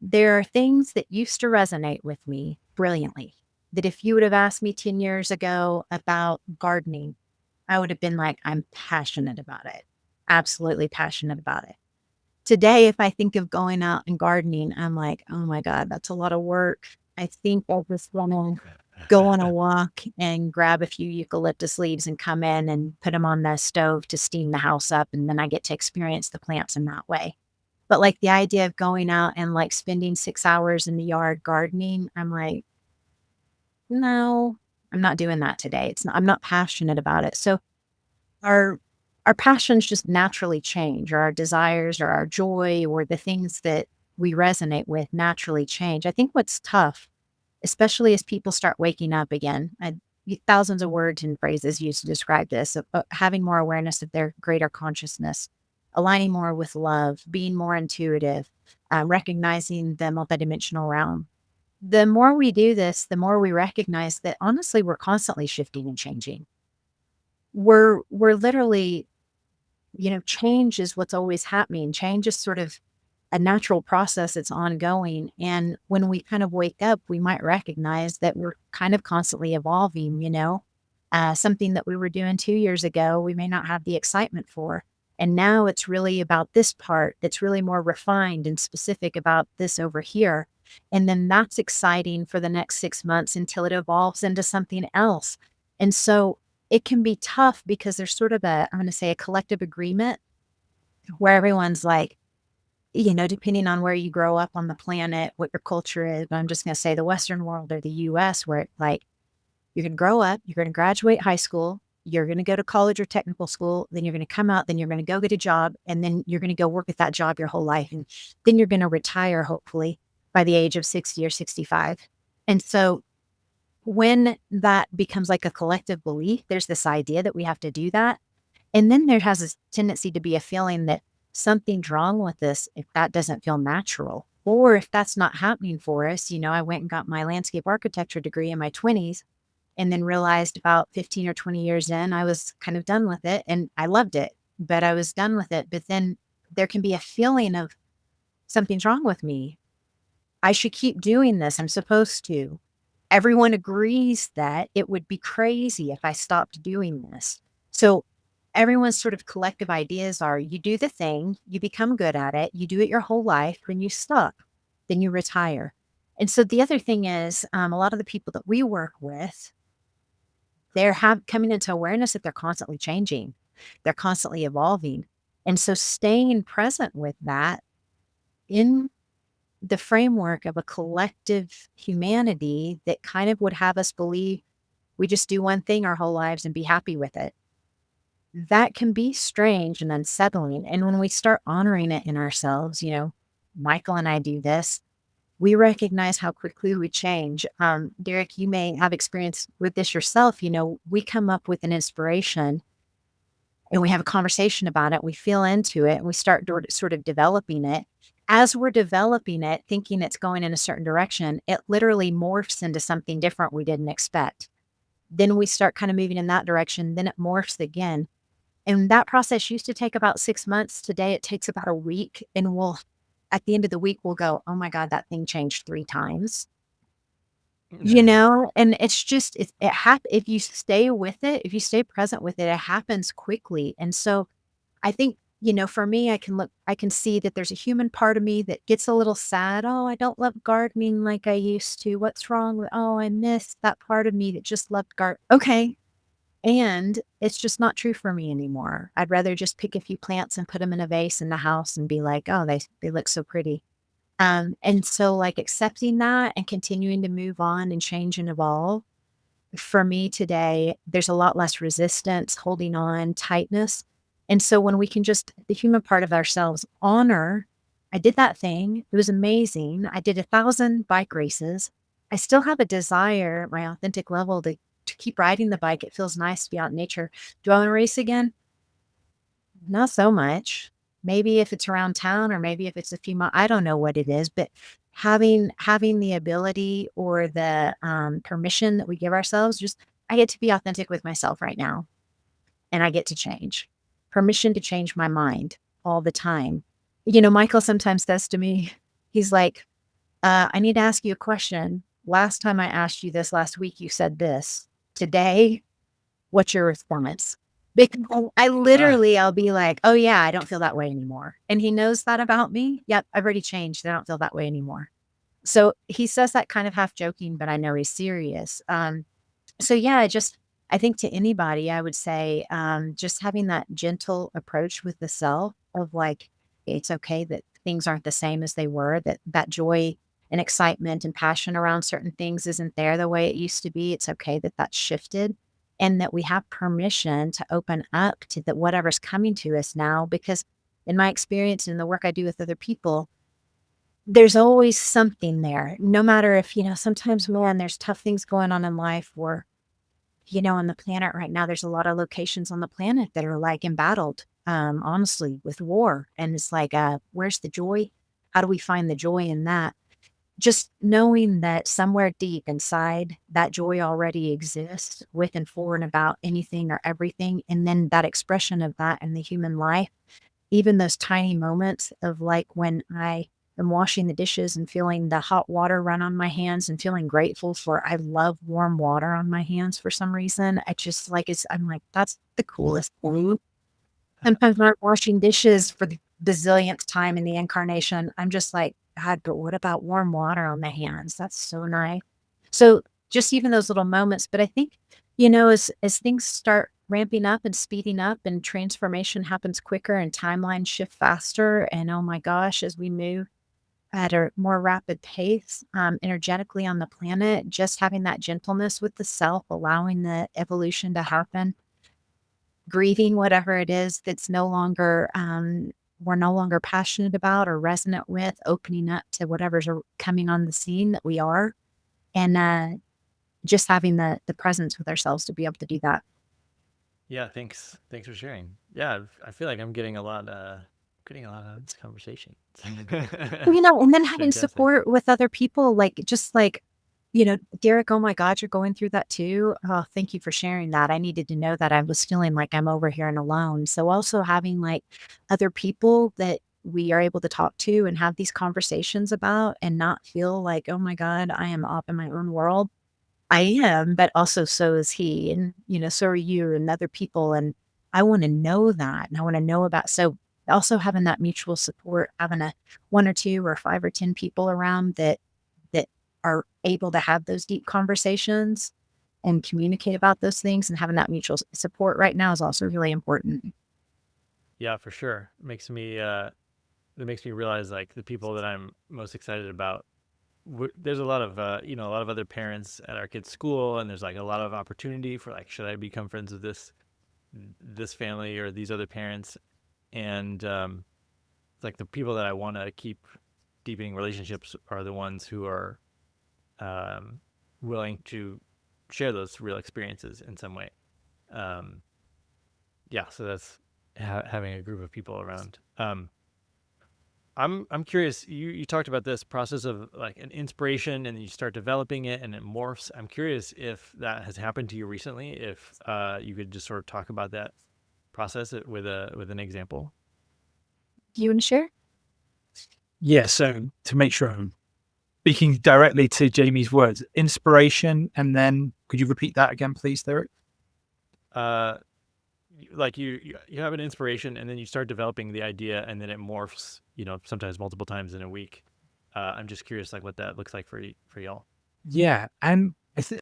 There are things that used to resonate with me brilliantly, that if you would have asked me 10 years ago about gardening, I would have been like, I'm passionate about it. Absolutely passionate about it. Today, if I think of going out and gardening, I'm like, oh my God, that's a lot of work. I think I just want to go on a walk and grab a few eucalyptus leaves and come in and put them on the stove to steam the house up. And then I get to experience the plants in that way. But like the idea of going out and like spending 6 hours in the yard gardening, I'm like, no, I'm not doing that today. I'm not passionate about it. So our our passions just naturally change, or our desires or our joy or the things that we resonate with naturally change. I think what's tough, especially as people start waking up again, thousands of words and phrases used to describe this, having more awareness of their greater consciousness, aligning more with love, being more intuitive, recognizing the multidimensional realm. The more we do this, the more we recognize that honestly, we're constantly shifting and changing. We're literally, change is what's always happening. Change is sort of a natural process. It's ongoing. And when we kind of wake up, we might recognize that we're kind of constantly evolving, something that we were doing 2 years ago, we may not have the excitement for. And now it's really about this part that's really more refined and specific about this over here. And then that's exciting for the next 6 months until it evolves into something else. And so it can be tough because there's sort of I'm going to say a collective agreement where everyone's like, depending on where you grow up on the planet, what your culture is, but I'm just going to say the Western world or the US, where like you're going to grow up, you're going to graduate high school, you're going to go to college or technical school, then you're going to come out, then you're going to go get a job, and then you're going to go work at that job your whole life. And then you're going to retire, hopefully, by the age of 60 or 65. And so when that becomes like a collective belief, there's this idea that we have to do that. And then there has this tendency to be a feeling that something's wrong with this if that doesn't feel natural, or if that's not happening for us. I went and got my landscape architecture degree in my 20s and then realized about 15 or 20 years in, I was kind of done with it, and I loved it, but I was done with it. But then there can be a feeling of something's wrong with me. I should keep doing this. I'm supposed to. Everyone agrees that it would be crazy if I stopped doing this. So everyone's sort of collective ideas are you do the thing, you become good at it, you do it your whole life, then you stop, then you retire. And so the other thing is a lot of the people that we work with, they're coming into awareness that they're constantly changing. They're constantly evolving. And so staying present with that in the framework of a collective humanity that kind of would have us believe we just do one thing our whole lives and be happy with it. That can be strange and unsettling. And when we start honoring it in ourselves, Michael and I do this, we recognize how quickly we change. Derek, you may have experience with this yourself. We come up with an inspiration and we have a conversation about it. We feel into it and we start sort of developing it. As we're developing it, thinking it's going in a certain direction, it literally morphs into something different we didn't expect. Then we start kind of moving in that direction. Then it morphs again. And that process used to take about 6 months. Today, it takes about a week. And at the end of the week, we'll go, oh my God, that thing changed 3 times. And it's just, if you stay with it, if you stay present with it, it happens quickly. And so I think, for me, I can see that there's a human part of me that gets a little sad. Oh, I don't love gardening like I used to. What's wrong? Oh, I miss that part of me that just loved garden. Okay. And it's just not true for me anymore. I'd rather just pick a few plants and put them in a vase in the house and be like, oh, they look so pretty. And so like accepting that and continuing to move on and change and evolve. For me today, there's a lot less resistance, holding on, tightness. And so when we can just, the human part of ourselves, honor, I did that thing. It was amazing. I did 1,000 bike races. I still have a desire at my authentic level to keep riding the bike. It feels nice to be out in nature. Do I want to race again? Not so much. Maybe if it's around town or maybe if it's a few miles, I don't know what it is, but having the ability or the permission that we give ourselves, just I get to be authentic with myself right now and I get to change. Permission to change my mind all the time. Michael sometimes says to me, he's like, I need to ask you a question. Last time I asked you this last week, you said this. Today, what's your response? Because I'll be like, oh yeah, I don't feel that way anymore. And he knows that about me. Yep, I've already changed. I don't feel that way anymore. So he says that kind of half joking, but I know he's serious. So yeah, I think to anybody, I would say just having that gentle approach with the self of like, it's okay that things aren't the same as they were, that joy and excitement and passion around certain things isn't there the way it used to be. It's okay that that's shifted. and that we have permission to open up to whatever's coming to us now. Because in my experience and the work I do with other people, there's always something there, no matter if, sometimes, man, there's tough things going on in life where, on the planet right now, there's a lot of locations on the planet that are like embattled, honestly, with war. And it's like, where's the joy? How do we find the joy in that? Just knowing that somewhere deep inside that joy already exists with and for and about anything or everything. And then that expression of that in the human life, even those tiny moments of like when I am washing the dishes and feeling the hot water run on my hands and feeling grateful for, I love warm water on my hands for some reason. I just like, I'm like, that's the coolest thing. Sometimes when I'm washing dishes for the bazillionth time in the incarnation, I'm just like, God, but what about warm water on the hands? That's so nice. So just even those little moments. But I think, as things start ramping up and speeding up and transformation happens quicker and timelines shift faster. And oh my gosh, as we move at a more rapid pace, energetically on the planet, just having that gentleness with the self, allowing the evolution to happen, grieving whatever it is that's no longer, we're no longer passionate about or resonant with, opening up to whatever's coming on the scene that we are, and just having the presence with ourselves to be able to do that. Yeah, thanks for sharing. Yeah, I feel like I'm getting a lot out of this conversation. And then having Fantastic. support with other people, just like, Derek, oh my God, you're going through that too. Oh, thank you for sharing that. I needed to know that. I was feeling like I'm over here and alone. So also having like other people that we are able to talk to and have these conversations about and not feel like, oh my God, I am off in my own world. I am, but also so is he. And, so are you and other people. And I want to know that. And I want to know about, so also having that mutual support, having a 1 or 2 or 5 or 10 people around that are able to have those deep conversations and communicate about those things, and having that mutual support right now is also really important. Yeah, for sure. It makes me realize like the people that I'm most excited about. There's a lot of a lot of other parents at our kids' school, and there's like a lot of opportunity for like, should I become friends with this family or these other parents? And it's like the people that I want to keep deepening relationships are the ones who are willing to share those real experiences in some way. Yeah, so that's having a group of people around. I'm curious. You talked about this process of like an inspiration, and then you start developing it, and it morphs. I'm curious if that has happened to you recently. If you could just sort of talk about that process with an example. Do you want to share? Yeah. So to make sure I'm speaking directly to Jamie's words, inspiration, and then could you repeat that again, please, Derek? Like you have an inspiration, and then you start developing the idea, and then it morphs. Sometimes multiple times in a week. I'm just curious, like what that looks like for y'all. Yeah. And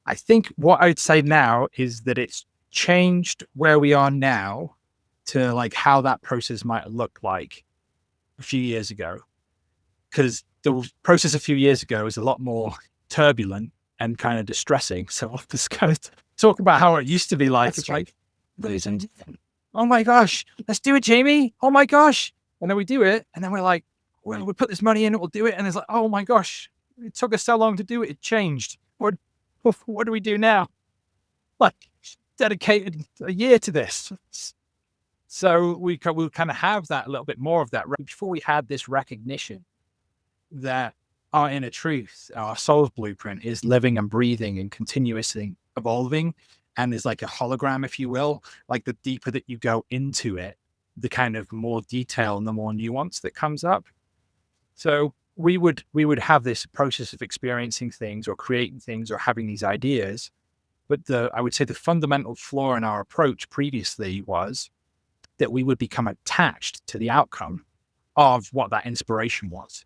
I think what I'd say now is that it's changed where we are now to like how that process might look like a few years ago. Because the process a few years ago is a lot more turbulent and kind of distressing. So I'll just kind of talk about how it used to be like. It's like, oh my gosh, let's do it, Jamie. Oh my gosh. And then we do it. And then we're like, well, we put this money in, we'll do it. And it's like, oh my gosh, it took us so long to do it. It changed. What do we do now? Like, dedicated a year to this. So we'll kind of have that a little bit more of that. Before we had this recognition that our inner truth, our soul's blueprint, is living and breathing and continuously evolving, and is like a hologram, if you will. Like the deeper that you go into it, the kind of more detail and the more nuance that comes up. So we would have this process of experiencing things or creating things or having these ideas. But I would say the fundamental flaw in our approach previously was that we would become attached to the outcome of what that inspiration was.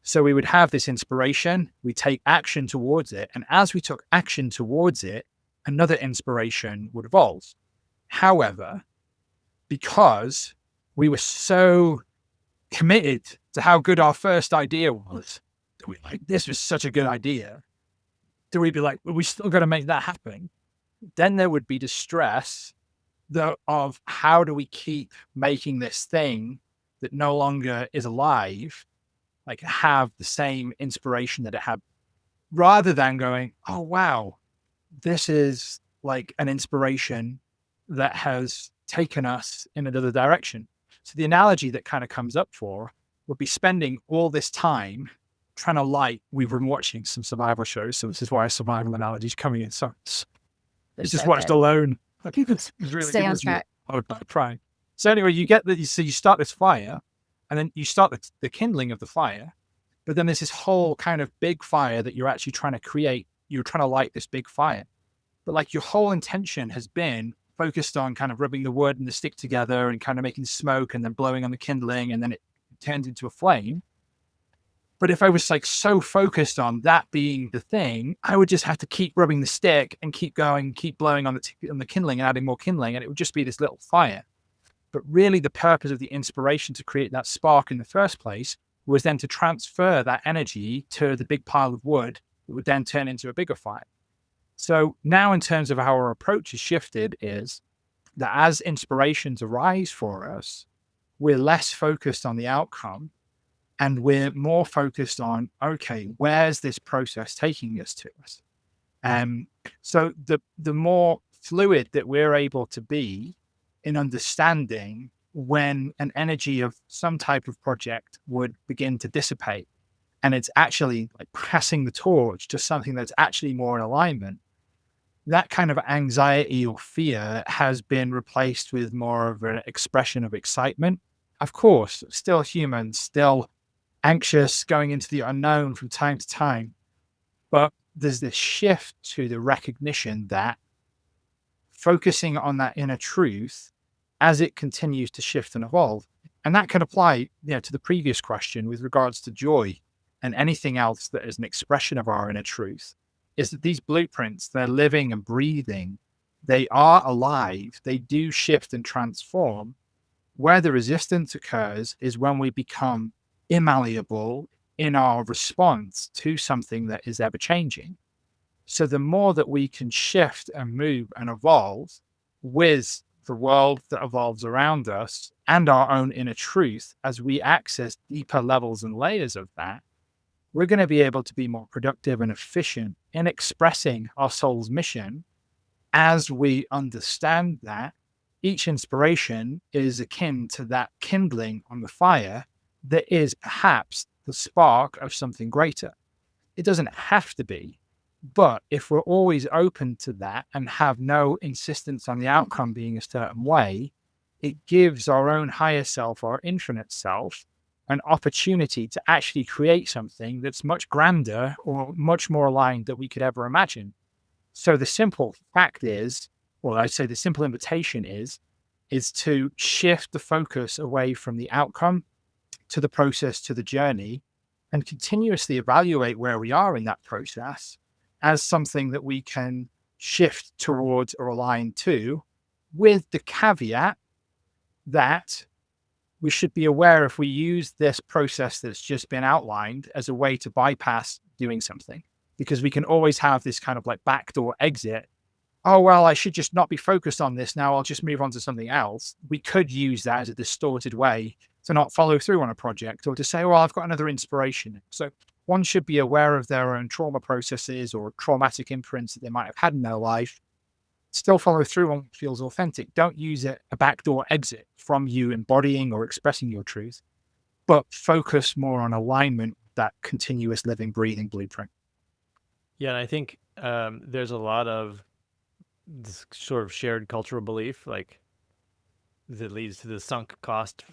So we would have this inspiration, we take action towards it. And as we took action towards it, another inspiration would evolve. However, because we were so committed to how good our first idea was, that we like, this was such a good idea, that we'd be like, well, we still got to make that happen. then there would be the stress of how do we keep making this thing that no longer is alive, like have the same inspiration that it had, rather than going, oh, wow, this is like an inspiration that has taken us in another direction. So the analogy that kind of comes up for would be spending all this time trying to we've been watching some survival shows. So this is why a survival analogy is coming in. So it's just so watched good. Alone. I think it's really Stay good. on Isn't it? track. I would try. So anyway, you get that. So you start this fire, and then you start the kindling of the fire. But then there's this whole kind of big fire that you're actually trying to create. You're trying to light this big fire. But like your whole intention has been focused on kind of rubbing the wood and the stick together and kind of making smoke and then blowing on the kindling, and then it turns into a flame. But if I was like so focused on that being the thing, I would just have to keep rubbing the stick and keep going, keep blowing on the kindling and adding more kindling, and it would just be this little fire. But really, the purpose of the inspiration to create that spark in the first place was then to transfer that energy to the big pile of wood that would then turn into a bigger fire. So now, in terms of how our approach has shifted, is that as inspirations arise for us, we're less focused on the outcome. And we're more focused on, okay, where's this process taking us to us? So the more fluid that we're able to be in understanding when an energy of some type of project would begin to dissipate, and it's actually like passing the torch to something that's actually more in alignment, that kind of anxiety or fear has been replaced with more of an expression of excitement. Of course, still human, still anxious, going into the unknown from time to time. But there's this shift to the recognition that focusing on that inner truth as it continues to shift and evolve. And that can apply, to the previous question with regards to joy and anything else that is an expression of our inner truth, is that these blueprints, they're living and breathing. They are alive. They do shift and transform. Where the resistance occurs is when we become immalleable in our response to something that is ever changing. So the more that we can shift and move and evolve with the world that evolves around us and our own inner truth, as we access deeper levels and layers of that, we're going to be able to be more productive and efficient in expressing our soul's mission. As we understand that each inspiration is akin to that kindling on the fire that is perhaps the spark of something greater. It doesn't have to be, but if we're always open to that and have no insistence on the outcome being a certain way, it gives our own higher self, our infinite self, an opportunity to actually create something that's much grander or much more aligned than we could ever imagine. So the simple fact is, well, I'd say the simple invitation is to shift the focus away from the outcome to the process, to the journey, and continuously evaluate where we are in that process as something that we can shift towards or align to, with the caveat that we should be aware if we use this process that's just been outlined as a way to bypass doing something, because we can always have this kind of like backdoor exit. Oh, well, I should just not be focused on this now. I'll just move on to something else. We could use that as a distorted way to not follow through on a project, or to say, well, I've got another inspiration. So one should be aware of their own trauma processes or traumatic imprints that they might have had in their life. Still follow through on what feels authentic. Don't use it a backdoor exit from you embodying or expressing your truth, but focus more on alignment with that continuous living, breathing blueprint. Yeah, and I think there's a lot of this sort of shared cultural belief, like that leads to the sunk cost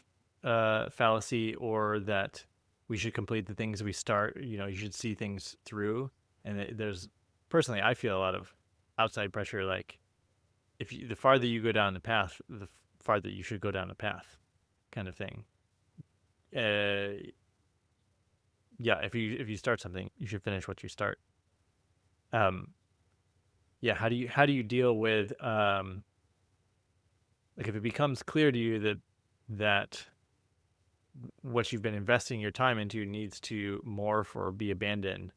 fallacy, or that we should complete the things we start. You should see things through. And there's, personally, I feel a lot of outside pressure. Like, the farther you go down the path, the farther you should go down the path, kind of thing. Yeah, if you start something, you should finish what you start. Yeah, how do you deal with like, if it becomes clear to you that what you've been investing your time into needs to morph or be abandoned,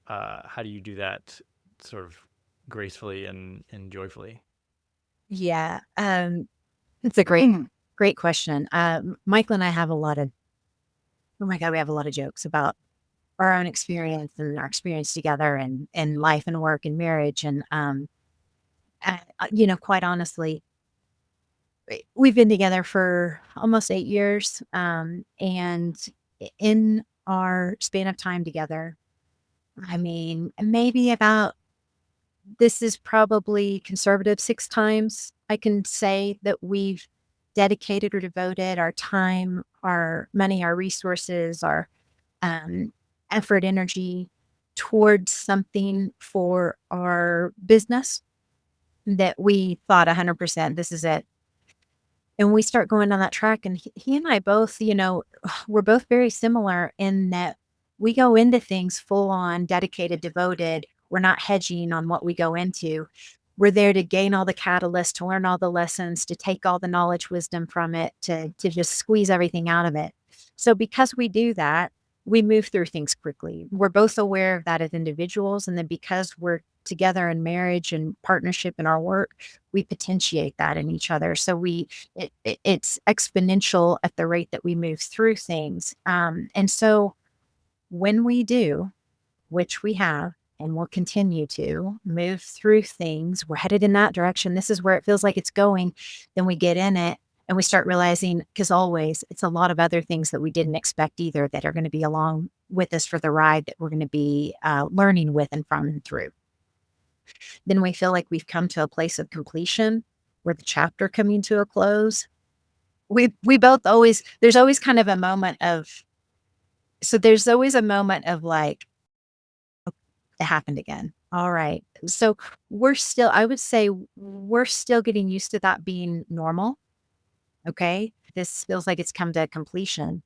how do you do that sort of gracefully and joyfully? Yeah. It's a great question. Michael and I have a lot of, oh my God, we have a lot of jokes about our own experience and our experience together and life and work and marriage. And, quite honestly, we've been together for almost 8 years. And in our span of time together, I mean, maybe about, this is probably conservative 6 times I can say that we've dedicated or devoted our time, our money, our resources, our um, effort, energy towards something for our business that we thought 100% this is it. And we start going on that track. And he and I both, we're both very similar in that we go into things full on, dedicated, devoted. We're not hedging on what we go into. We're there to gain all the catalyst, to learn all the lessons, to take all the knowledge, wisdom from it, to just squeeze everything out of it. So because we do that, we move through things quickly. We're both aware of that as individuals. And then because we're together in marriage and partnership in our work, we potentiate that in each other. So it's exponential at the rate that we move through things. And so when we do, which we have, and will continue to move through things, we're headed in that direction. This is where it feels like it's going. Then we get in it and we start realizing, because always it's a lot of other things that we didn't expect either that are going to be along with us for the ride that we're going to be learning with and from and through. Then we feel like we've come to a place of completion where the chapter coming to a close. We both always, there's always kind of a moment of, there's always a moment of like, it happened again. All right. So I would say we're still getting used to that being normal. Okay. This feels like it's come to completion.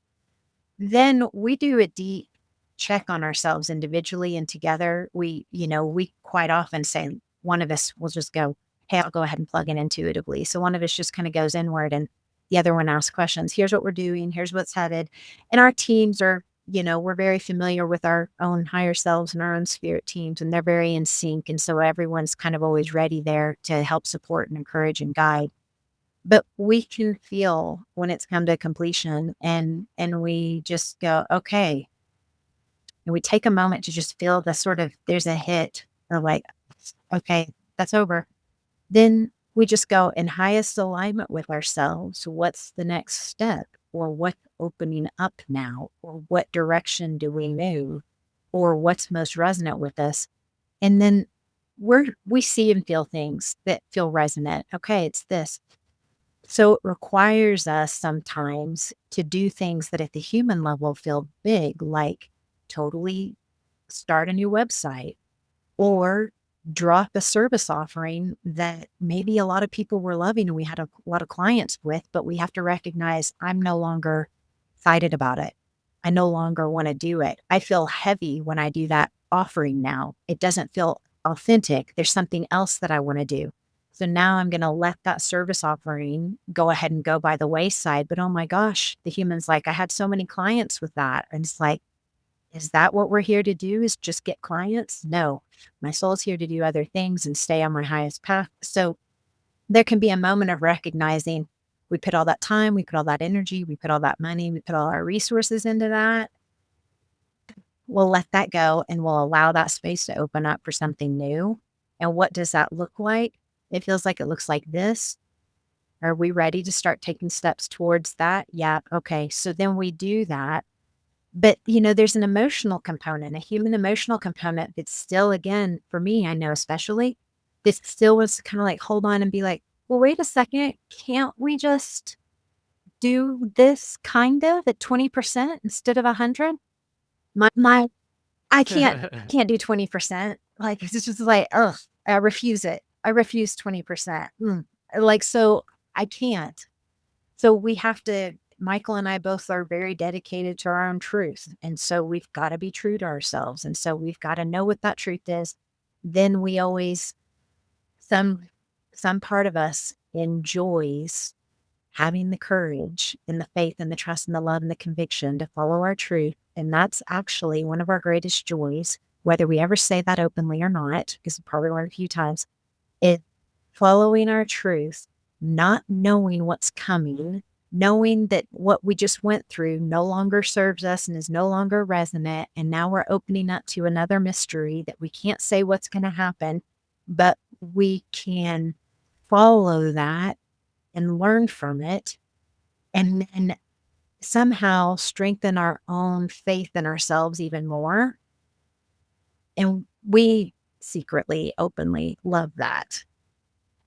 Then we do a deep check on ourselves individually and together. We quite often say one of us will just go, hey, I'll go ahead and plug in intuitively. So one of us just kind of goes inward and the other one asks questions. Here's what we're doing. Here's what's headed. And our teams are, we're very familiar with our own higher selves and our own spirit teams, and they're very in sync. And so everyone's kind of always ready there to help support and encourage and guide. But we can feel when it's come to completion and we just go, okay. And we take a moment to just feel the sort of, there's a hit or like, okay, that's over. Then we just go in highest alignment with ourselves. What's the next step? Or what's opening up now? Or what direction do we move? Or what's most resonant with us? And then we see and feel things that feel resonant. Okay, it's this. So it requires us sometimes to do things that at the human level feel big, like totally start a new website or drop a service offering that maybe a lot of people were loving and we had a lot of clients with, but we have to recognize I'm no longer excited about it. I no longer want to do it. I feel heavy when I do that offering now. It doesn't feel authentic. There's something else that I want to do. So now I'm going to let that service offering go ahead and go by the wayside. But oh my gosh, the human's like, I had so many clients with that. And it's like, is that what we're here to do, is just get clients? No, my soul's here to do other things and stay on my highest path. So there can be a moment of recognizing we put all that time, we put all that energy, we put all that money, we put all our resources into that. We'll let that go and we'll allow that space to open up for something new. And what does that look like? It feels like it looks like this. Are we ready to start taking steps towards that? Yeah. Okay. So then we do that. But, there's an emotional component, a human emotional component that's still, again, for me, I know especially, this still was kind of like, hold on and be like, well, wait a second. Can't we just do this kind of at 20% instead of 100? I can't do 20%. Like, it's just like, ugh, I refuse it. I refuse 20%. Like, so I can't. So we have to, Michael and I both are very dedicated to our own truth. And so we've got to be true to ourselves. And so we've got to know what that truth is. Then we always, some part of us enjoys having the courage and the faith and the trust and the love and the conviction to follow our truth. And that's actually one of our greatest joys, whether we ever say that openly or not, because we probably learned a few times, is following our truth, not knowing what's coming, knowing that what we just went through no longer serves us and is no longer resonant. And now we're opening up to another mystery that we can't say what's going to happen, but we can follow that and learn from it. And then somehow strengthen our own faith in ourselves even more. And we secretly, openly love that.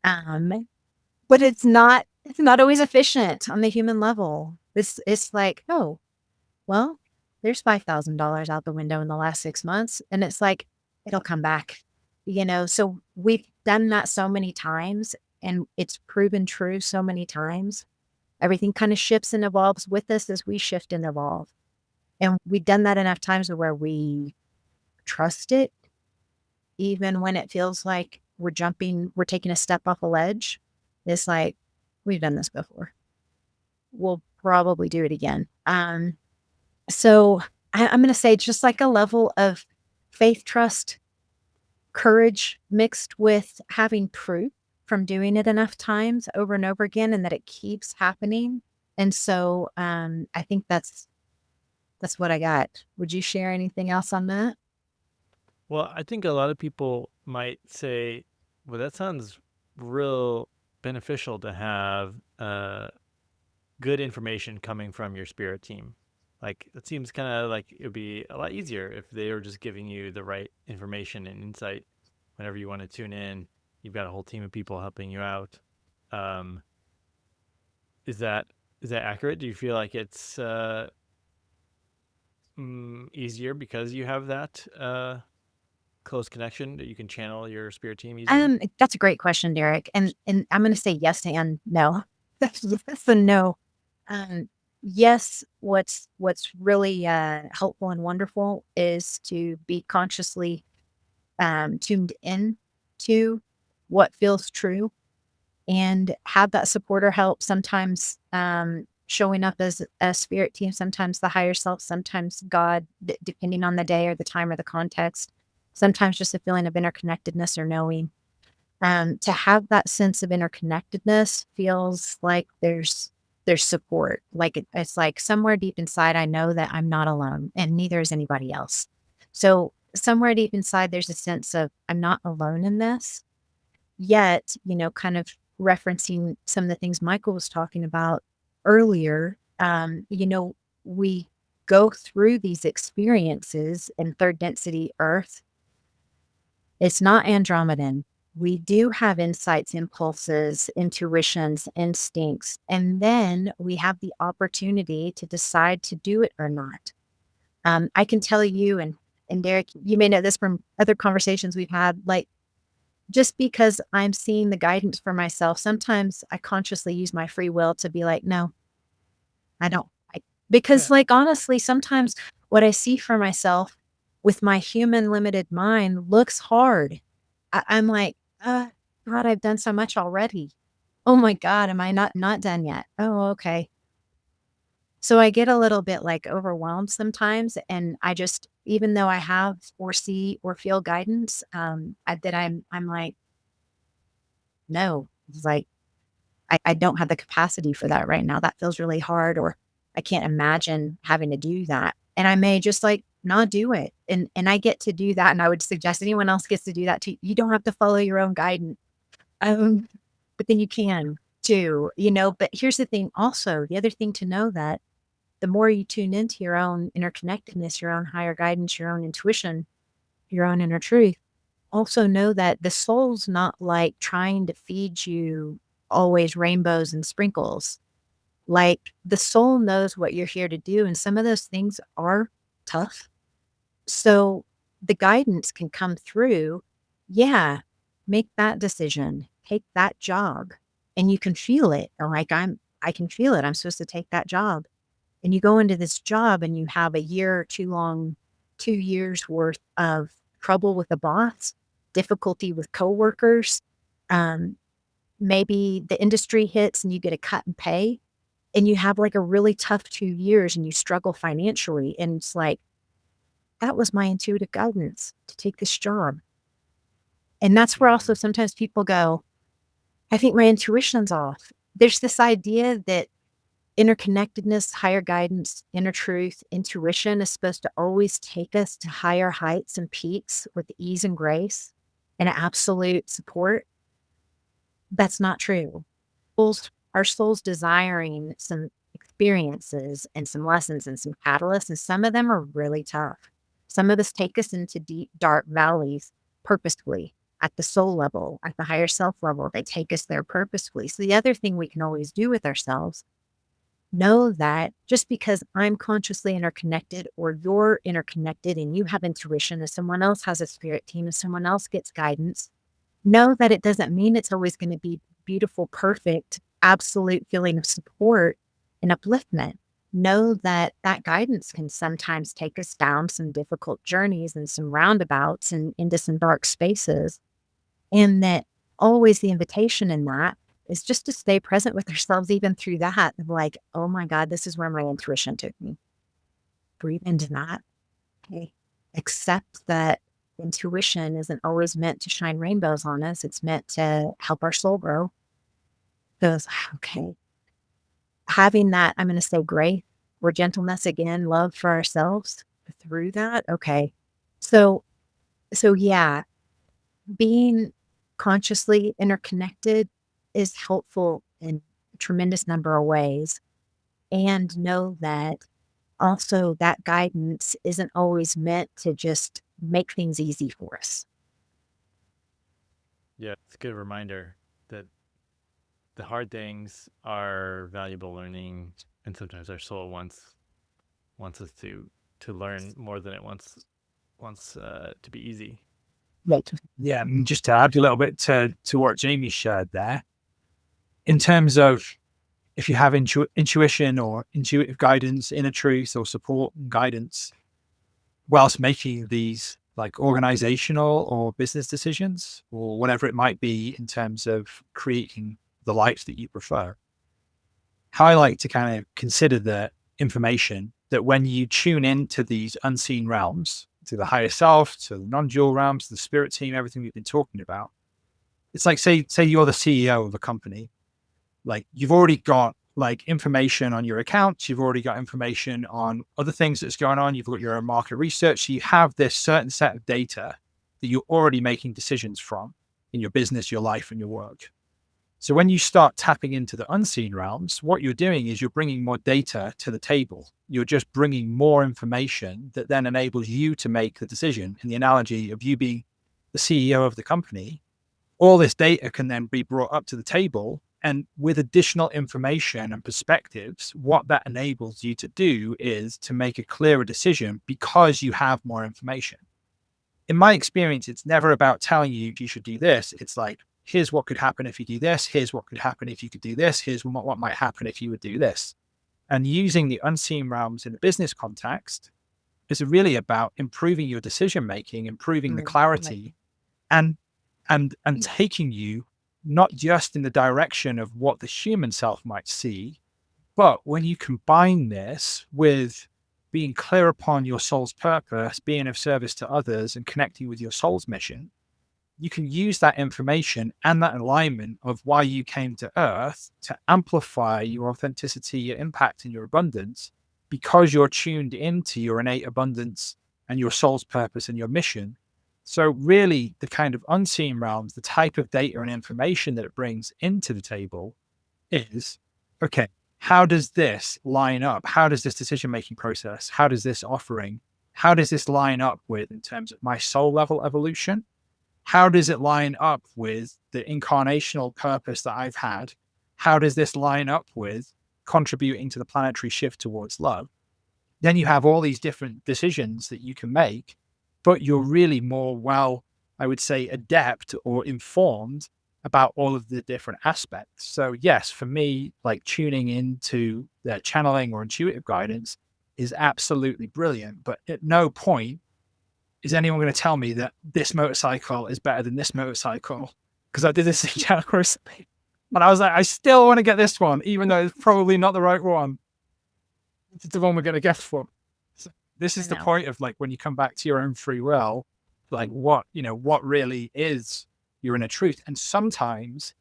But it's not always efficient on the human level. It's like, oh, well, there's $5,000 out the window in the last 6 months. And it's like, it'll come back, so we've done that so many times and it's proven true so many times. Everything kind of shifts and evolves with us as we shift and evolve. And we've done that enough times where we trust it, even when it feels like we're taking a step off a ledge. It's like, we've done this before. We'll probably do it again. So I'm going to say just like a level of faith, trust, courage mixed with having proof from doing it enough times over and over again, and that it keeps happening. And so I think that's what I got. Would you share anything else on that? Well, I think a lot of people might say, well, that sounds real beneficial to have good information coming from your spirit team. Like, it seems kind of like it would be a lot easier if they were just giving you the right information and insight whenever you want to tune in. You've got a whole team of people helping you out. Is that accurate? Do you feel like it's easier because you have that close connection that you can channel your spirit team easily? That's a great question, Derek. And I'm going to say yes and no. That's yes and no. Yes, what's really helpful and wonderful is to be consciously tuned in to what feels true and have that supporter help. Sometimes showing up as a spirit team, sometimes the higher self, sometimes God, depending on the day or the time or the context. Sometimes just a feeling of interconnectedness or knowing. To have that sense of interconnectedness feels like there's support. Like it's like somewhere deep inside, I know that I'm not alone, and neither is anybody else. So somewhere deep inside, there's a sense of I'm not alone in this. Yet, kind of referencing some of the things Michael was talking about earlier, we go through these experiences in third density Earth. It's not Andromedan. We do have insights, impulses, intuitions, instincts, and then we have the opportunity to decide to do it or not. I can tell you, and Derek, you may know this from other conversations we've had, like, just because I'm seeing the guidance for myself, sometimes I consciously use my free will to be like, no, I don't. Because, Yeah. like, honestly, sometimes what I see for myself with my human limited mind looks hard. I'm like, God, I've done so much already. Oh my God, am I not done yet? Oh, okay. So I get a little bit like overwhelmed sometimes, and I just, even though I have or see or feel guidance, I'm like, no, it's like I don't have the capacity for that right now. That feels really hard, or I can't imagine having to do that. And I may just like not do it. And I get to do that. And I would suggest anyone else gets to do that too. You don't have to follow your own guidance. But then you can too, but here's the thing also, the other thing to know that the more you tune into your own interconnectedness, your own higher guidance, your own intuition, your own inner truth, also know that the soul's not like trying to feed you always rainbows and sprinkles. Like, the soul knows what you're here to do, and some of those things are tough. So the guidance can come through. Yeah, make that decision, take that job, and you can feel it. Or like, I can feel it. I'm supposed to take that job. And you go into this job and you have a year or 2 years worth of trouble with the boss, difficulty with coworkers. Maybe the industry hits and you get a cut in pay, and you have like a really tough 2 years and you struggle financially. And it's like, that was my intuitive guidance to take this job. And that's where also sometimes people go, I think my intuition's off. There's this idea that interconnectedness, higher guidance, inner truth, intuition is supposed to always take us to higher heights and peaks with ease and grace and absolute support. That's not true. Our soul's desiring some experiences and some lessons and some catalysts, and some of them are really tough. Some of us take us into deep, dark valleys purposefully at the soul level, at the higher self level. They take us there purposefully. So the other thing we can always do with ourselves, know that just because I'm consciously interconnected or you're interconnected and you have intuition and someone else has a spirit team and someone else gets guidance, know that it doesn't mean it's always going to be beautiful, perfect, absolute feeling of support and upliftment. Know that that guidance can sometimes take us down some difficult journeys and some roundabouts and into some dark spaces. And that always the invitation in that is just to stay present with ourselves, even through that, of like, oh my God, this is where my intuition took me. Breathe into that. Okay. Accept that intuition isn't always meant to shine rainbows on us. It's meant to help our soul grow. Goes, okay. Having that, I'm going to say grace or gentleness again, love for ourselves through that. Okay. So yeah, being consciously interconnected is helpful in a tremendous number of ways. And know that also that guidance isn't always meant to just make things easy for us. Yeah, it's a good reminder that the hard things are valuable learning, and sometimes our soul wants us to learn more than it wants to be easy. Right. Yeah, and just to add a little bit to what Jamie shared there, in terms of if you have intuition or intuitive guidance, inner truth or support and guidance, whilst making these like organizational or business decisions or whatever it might be in terms of creating the life that you prefer, how I like to kind of consider the information that when you tune into these unseen realms, to the higher self, to the non-dual realms, the spirit team, everything we've been talking about, it's like, say you're the CEO of a company, like you've already got like information on your accounts, you've already got information on other things that's going on, you've got your own market research, so you have this certain set of data that you're already making decisions from in your business, your life, and your work. So when you start tapping into the unseen realms, what you're doing is you're bringing more data to the table. You're just bringing more information that then enables you to make the decision. In the analogy of you being the CEO of the company, all this data can then be brought up to the table, and with additional information and perspectives, what that enables you to do is to make a clearer decision because you have more information. In my experience, it's never about telling you you should do this. It's like, here's what could happen if you do this. Here's what could happen if you could do this. Here's what might happen if you would do this. And using the unseen realms in a business context is really about improving your decision-making, improving the clarity, and taking you not just in the direction of what the human self might see, but when you combine this with being clear upon your soul's purpose, being of service to others, and connecting with your soul's mission, you can use that information and that alignment of why you came to Earth to amplify your authenticity, your impact, and your abundance, because you're tuned into your innate abundance and your soul's purpose and your mission. So really the kind of unseen realms, the type of data and information that it brings into the table is, okay, how does this line up? How does this decision-making process, how does this offering, how does this line up with, in terms of my soul level evolution? How does it line up with the incarnational purpose that I've had? How does this line up with contributing to the planetary shift towards love? Then you have all these different decisions that you can make, but you're really more I would say, adept or informed about all of the different aspects. So yes, for me, like tuning into the channeling or intuitive guidance is absolutely brilliant. But at no point is anyone going to tell me that this motorcycle is better than this motorcycle? Because I did this in channel recently, and I was like, I still want to get this one, even though it's probably not the right one. It's the one we're going to get for. So this I is the know. point of like when you come back to your own free will, like what really is your inner truth. And sometimes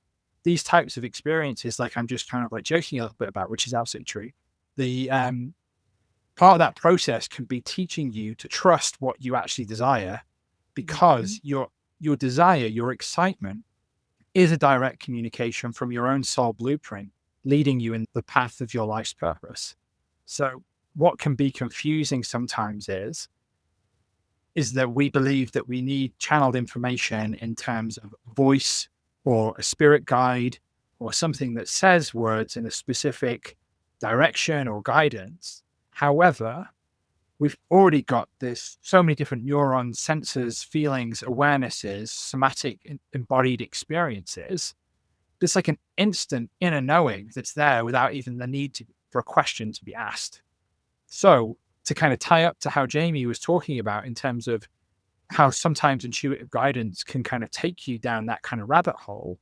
these types of experiences, like I'm just kind of like joking a little bit about, which is absolutely true. The part of that process can be teaching you to trust what you actually desire, because your desire, your excitement, is a direct communication from your own soul blueprint, leading you in the path of your life's purpose. So what can be confusing sometimes is that we believe that we need channeled information in terms of voice or a spirit guide or something that says words in a specific direction or guidance. However, we've already got this so many different neurons, sensors, feelings, awarenesses, somatic embodied experiences. There's like an instant inner knowing that's there without even the need for a question to be asked. So to kind of tie up to how Jamie was talking about in terms of how sometimes intuitive guidance can kind of take you down that kind of rabbit hole,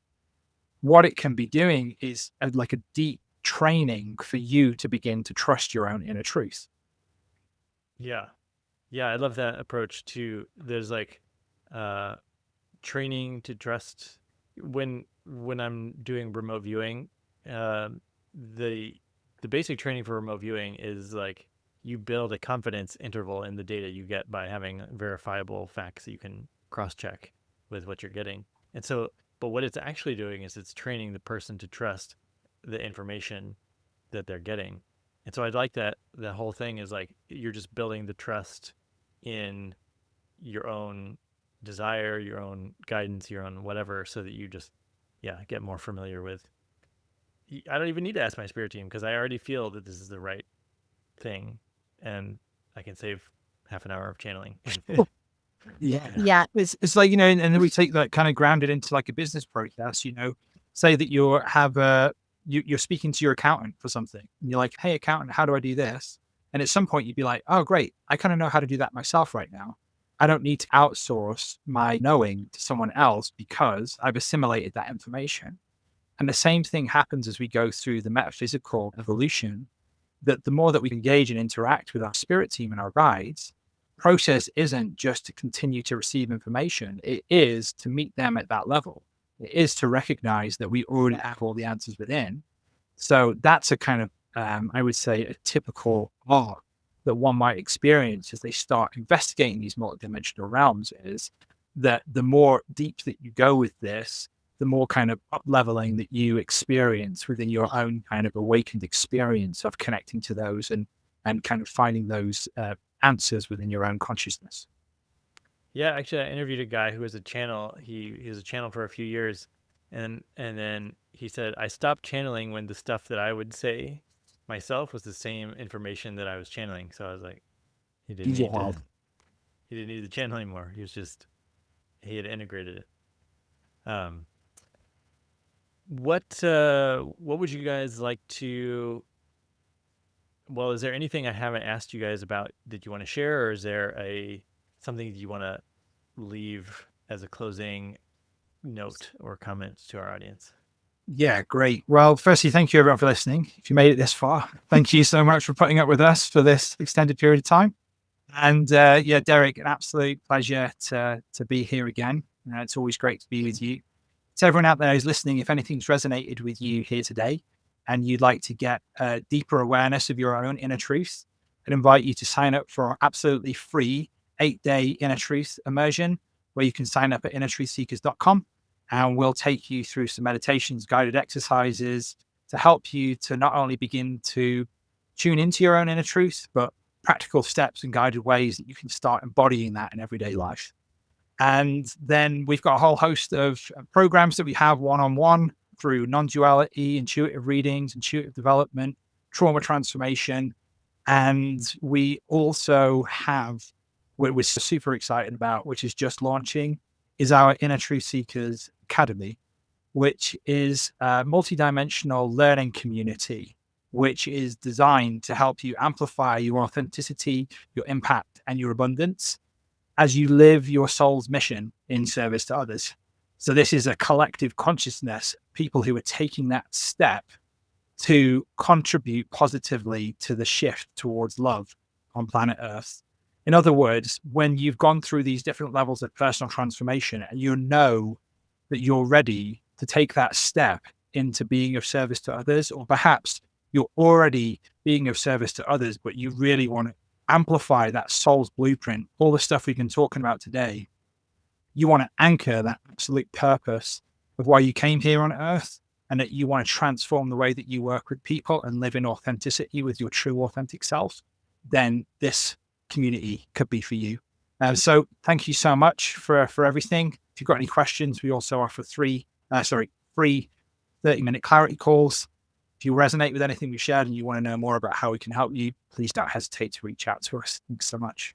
what it can be doing is like a deep training for you to begin to trust your own inner truth. Yeah. Yeah, I love that approach too. There's like training to trust. When I'm doing remote viewing, the basic training for remote viewing is like you build a confidence interval in the data you get by having verifiable facts that you can cross-check with what you're getting. And so, but what it's actually doing is it's training the person to trust the information that they're getting. And so I like that the whole thing is like you're just building the trust in your own desire, your own guidance, your own whatever, so that you just, get more familiar with. I don't even need to ask my spirit team because I already feel that this is the right thing, and I can save half an hour of channeling. Yeah. It's like, and then we take that kind of grounded into like a business process, say that you're speaking to your accountant for something and you're like, hey, accountant, how do I do this? And at some point you'd be like, oh, great. I kind of know how to do that myself right now. I don't need to outsource my knowing to someone else because I've assimilated that information. And the same thing happens as we go through the metaphysical evolution, that the more that we engage and interact with our spirit team and our guides, process isn't just to continue to receive information. It is to meet them at that level. It is to recognize that we already have all the answers within. So that's a kind of, I would say, a typical arc that one might experience as they start investigating these multidimensional realms, is that the more deep that you go with this, the more kind of up leveling that you experience within your own kind of awakened experience of connecting to those and kind of finding those answers within your own consciousness. Yeah, actually, I interviewed a guy who was a channel. He was a channel for a few years, and then he said I stopped channeling when the stuff that I would say myself was the same information that I was channeling. So I was like, he didn't need to channel anymore. He had integrated it. What would you guys like to? Well, is there anything I haven't asked you guys about that you want to share, or is there something that you want to leave as a closing note or comment to our audience? Yeah, great. Well, firstly, thank you everyone for listening. If you made it this far, thank you so much for putting up with us for this extended period of time. And Derek, an absolute pleasure to be here again. It's always great to be with you. To everyone out there who's listening, if anything's resonated with you here today and you'd like to get a deeper awareness of your own inner truth, I'd invite you to sign up for our absolutely free 8-day inner truth immersion, where you can sign up at innertruthseekers.com. And we'll take you through some meditations, guided exercises to help you to not only begin to tune into your own inner truth, but practical steps and guided ways that you can start embodying that in everyday life. And then we've got a whole host of programs that we have one-on-one through non-duality, intuitive readings, intuitive development, trauma transformation. And we also have what we're super excited about, which is just launching, is our Inner Truth Seekers Academy, which is a multidimensional learning community, which is designed to help you amplify your authenticity, your impact, and your abundance as you live your soul's mission in service to others. So this is a collective consciousness, people who are taking that step to contribute positively to the shift towards love on planet Earth. In other words, when you've gone through these different levels of personal transformation and you know that you're ready to take that step into being of service to others, or perhaps you're already being of service to others, but you really want to amplify that soul's blueprint, all the stuff we've been talking about today, you want to anchor that absolute purpose of why you came here on earth, and that you want to transform the way that you work with people and live in authenticity with your true authentic self, then this community could be for you. So thank you so much for everything. If you've got any questions, we also offer free 30-minute clarity calls. If you resonate with anything we shared and you want to know more about how we can help you, please don't hesitate to reach out to us. Thanks so much.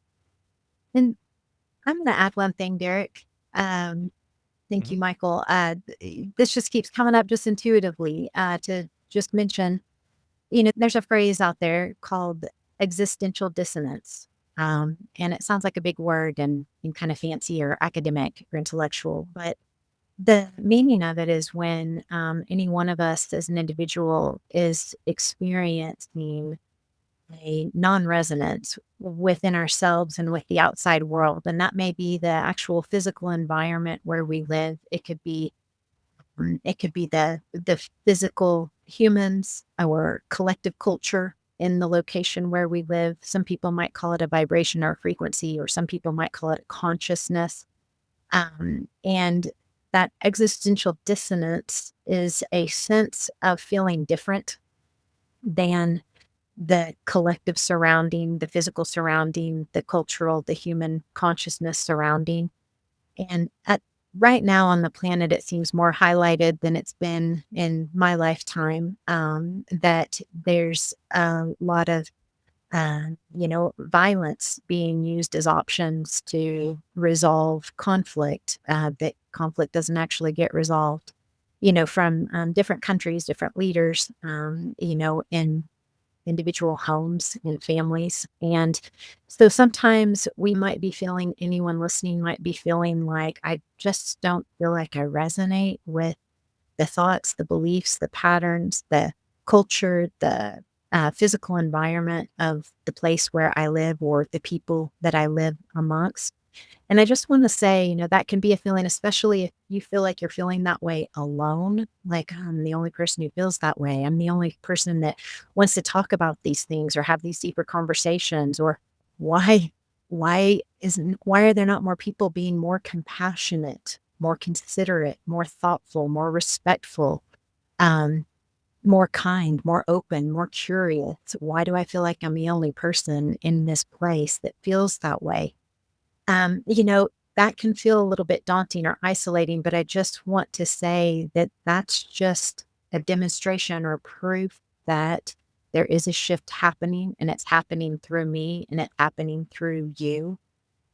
And I'm going to add one thing, Derek. Thank you, Michael. This just keeps coming up just intuitively to just mention, there's a phrase out there called existential dissonance. And it sounds like a big word and kind of fancy or academic or intellectual, but the meaning of it is when any one of us as an individual is experiencing a non-resonance within ourselves and with the outside world. And that may be the actual physical environment where we live. It could be the physical humans, our collective culture in the location where we live. Some people might call it a vibration or a frequency, or some people might call it a consciousness. And that existential dissonance is a sense of feeling different than the collective surrounding, the physical surrounding, the cultural, the human consciousness surrounding. And right now on the planet, it seems more highlighted than it's been in my lifetime, that there's a lot of violence being used as options to resolve conflict, that conflict doesn't actually get resolved, from different countries, different leaders, in individual homes and families. And so sometimes anyone listening might be feeling like, I just don't feel like I resonate with the thoughts, the beliefs, the patterns, the culture, the physical environment of the place where I live or the people that I live amongst. And I just want to say, that can be a feeling, especially if you feel like you're feeling that way alone. Like, I'm the only person who feels that way. I'm the only person that wants to talk about these things or have these deeper conversations. Or why are there not more people being more compassionate, more considerate, more thoughtful, more respectful, more kind, more open, more curious? Why do I feel like I'm the only person in this place that feels that way? That can feel a little bit daunting or isolating, but I just want to say that that's just a demonstration or proof that there is a shift happening, and it's happening through me and it's happening through you.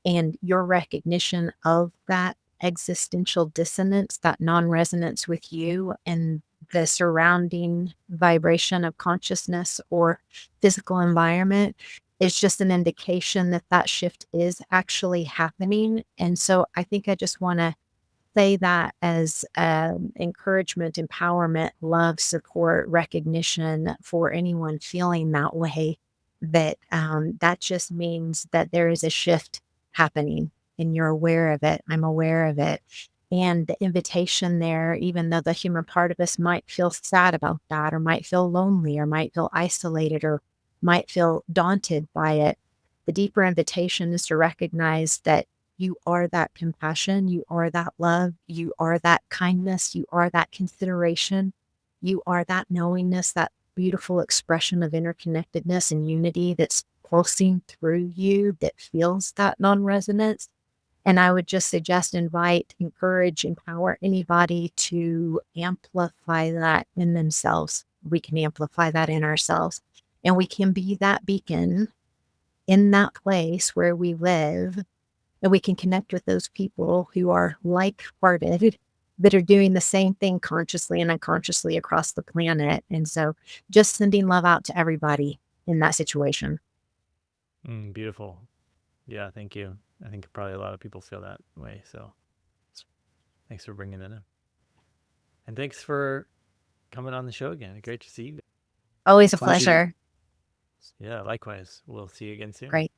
And your recognition of that existential dissonance, that non-resonance with you and the surrounding vibration of consciousness or physical environment, is just an indication that that shift is actually happening. And so I think I just want to say that as encouragement, empowerment, love, support, recognition for anyone feeling that way, that that just means that there is a shift happening and you're aware of it. I'm aware of it. And the invitation there, even though the human part of us might feel sad about that, or might feel lonely, or might feel isolated, or might feel daunted by it, the deeper invitation is to recognize that you are that compassion, you are that love, you are that kindness, you are that consideration, you are that knowingness, that beautiful expression of interconnectedness and unity that's pulsing through you, that feels that non-resonance. And I would just suggest, invite, encourage, empower anybody to amplify that in themselves. We can amplify that in ourselves. And we can be that beacon in that place where we live. And we can connect with those people who are like-hearted, that are doing the same thing consciously and unconsciously across the planet. And so just sending love out to everybody in that situation. Beautiful. Yeah, thank you. I think probably a lot of people feel that way. So thanks for bringing that in. And thanks for coming on the show again. Great to see you. Always a pleasure. Yeah, likewise. We'll see you again soon. Great.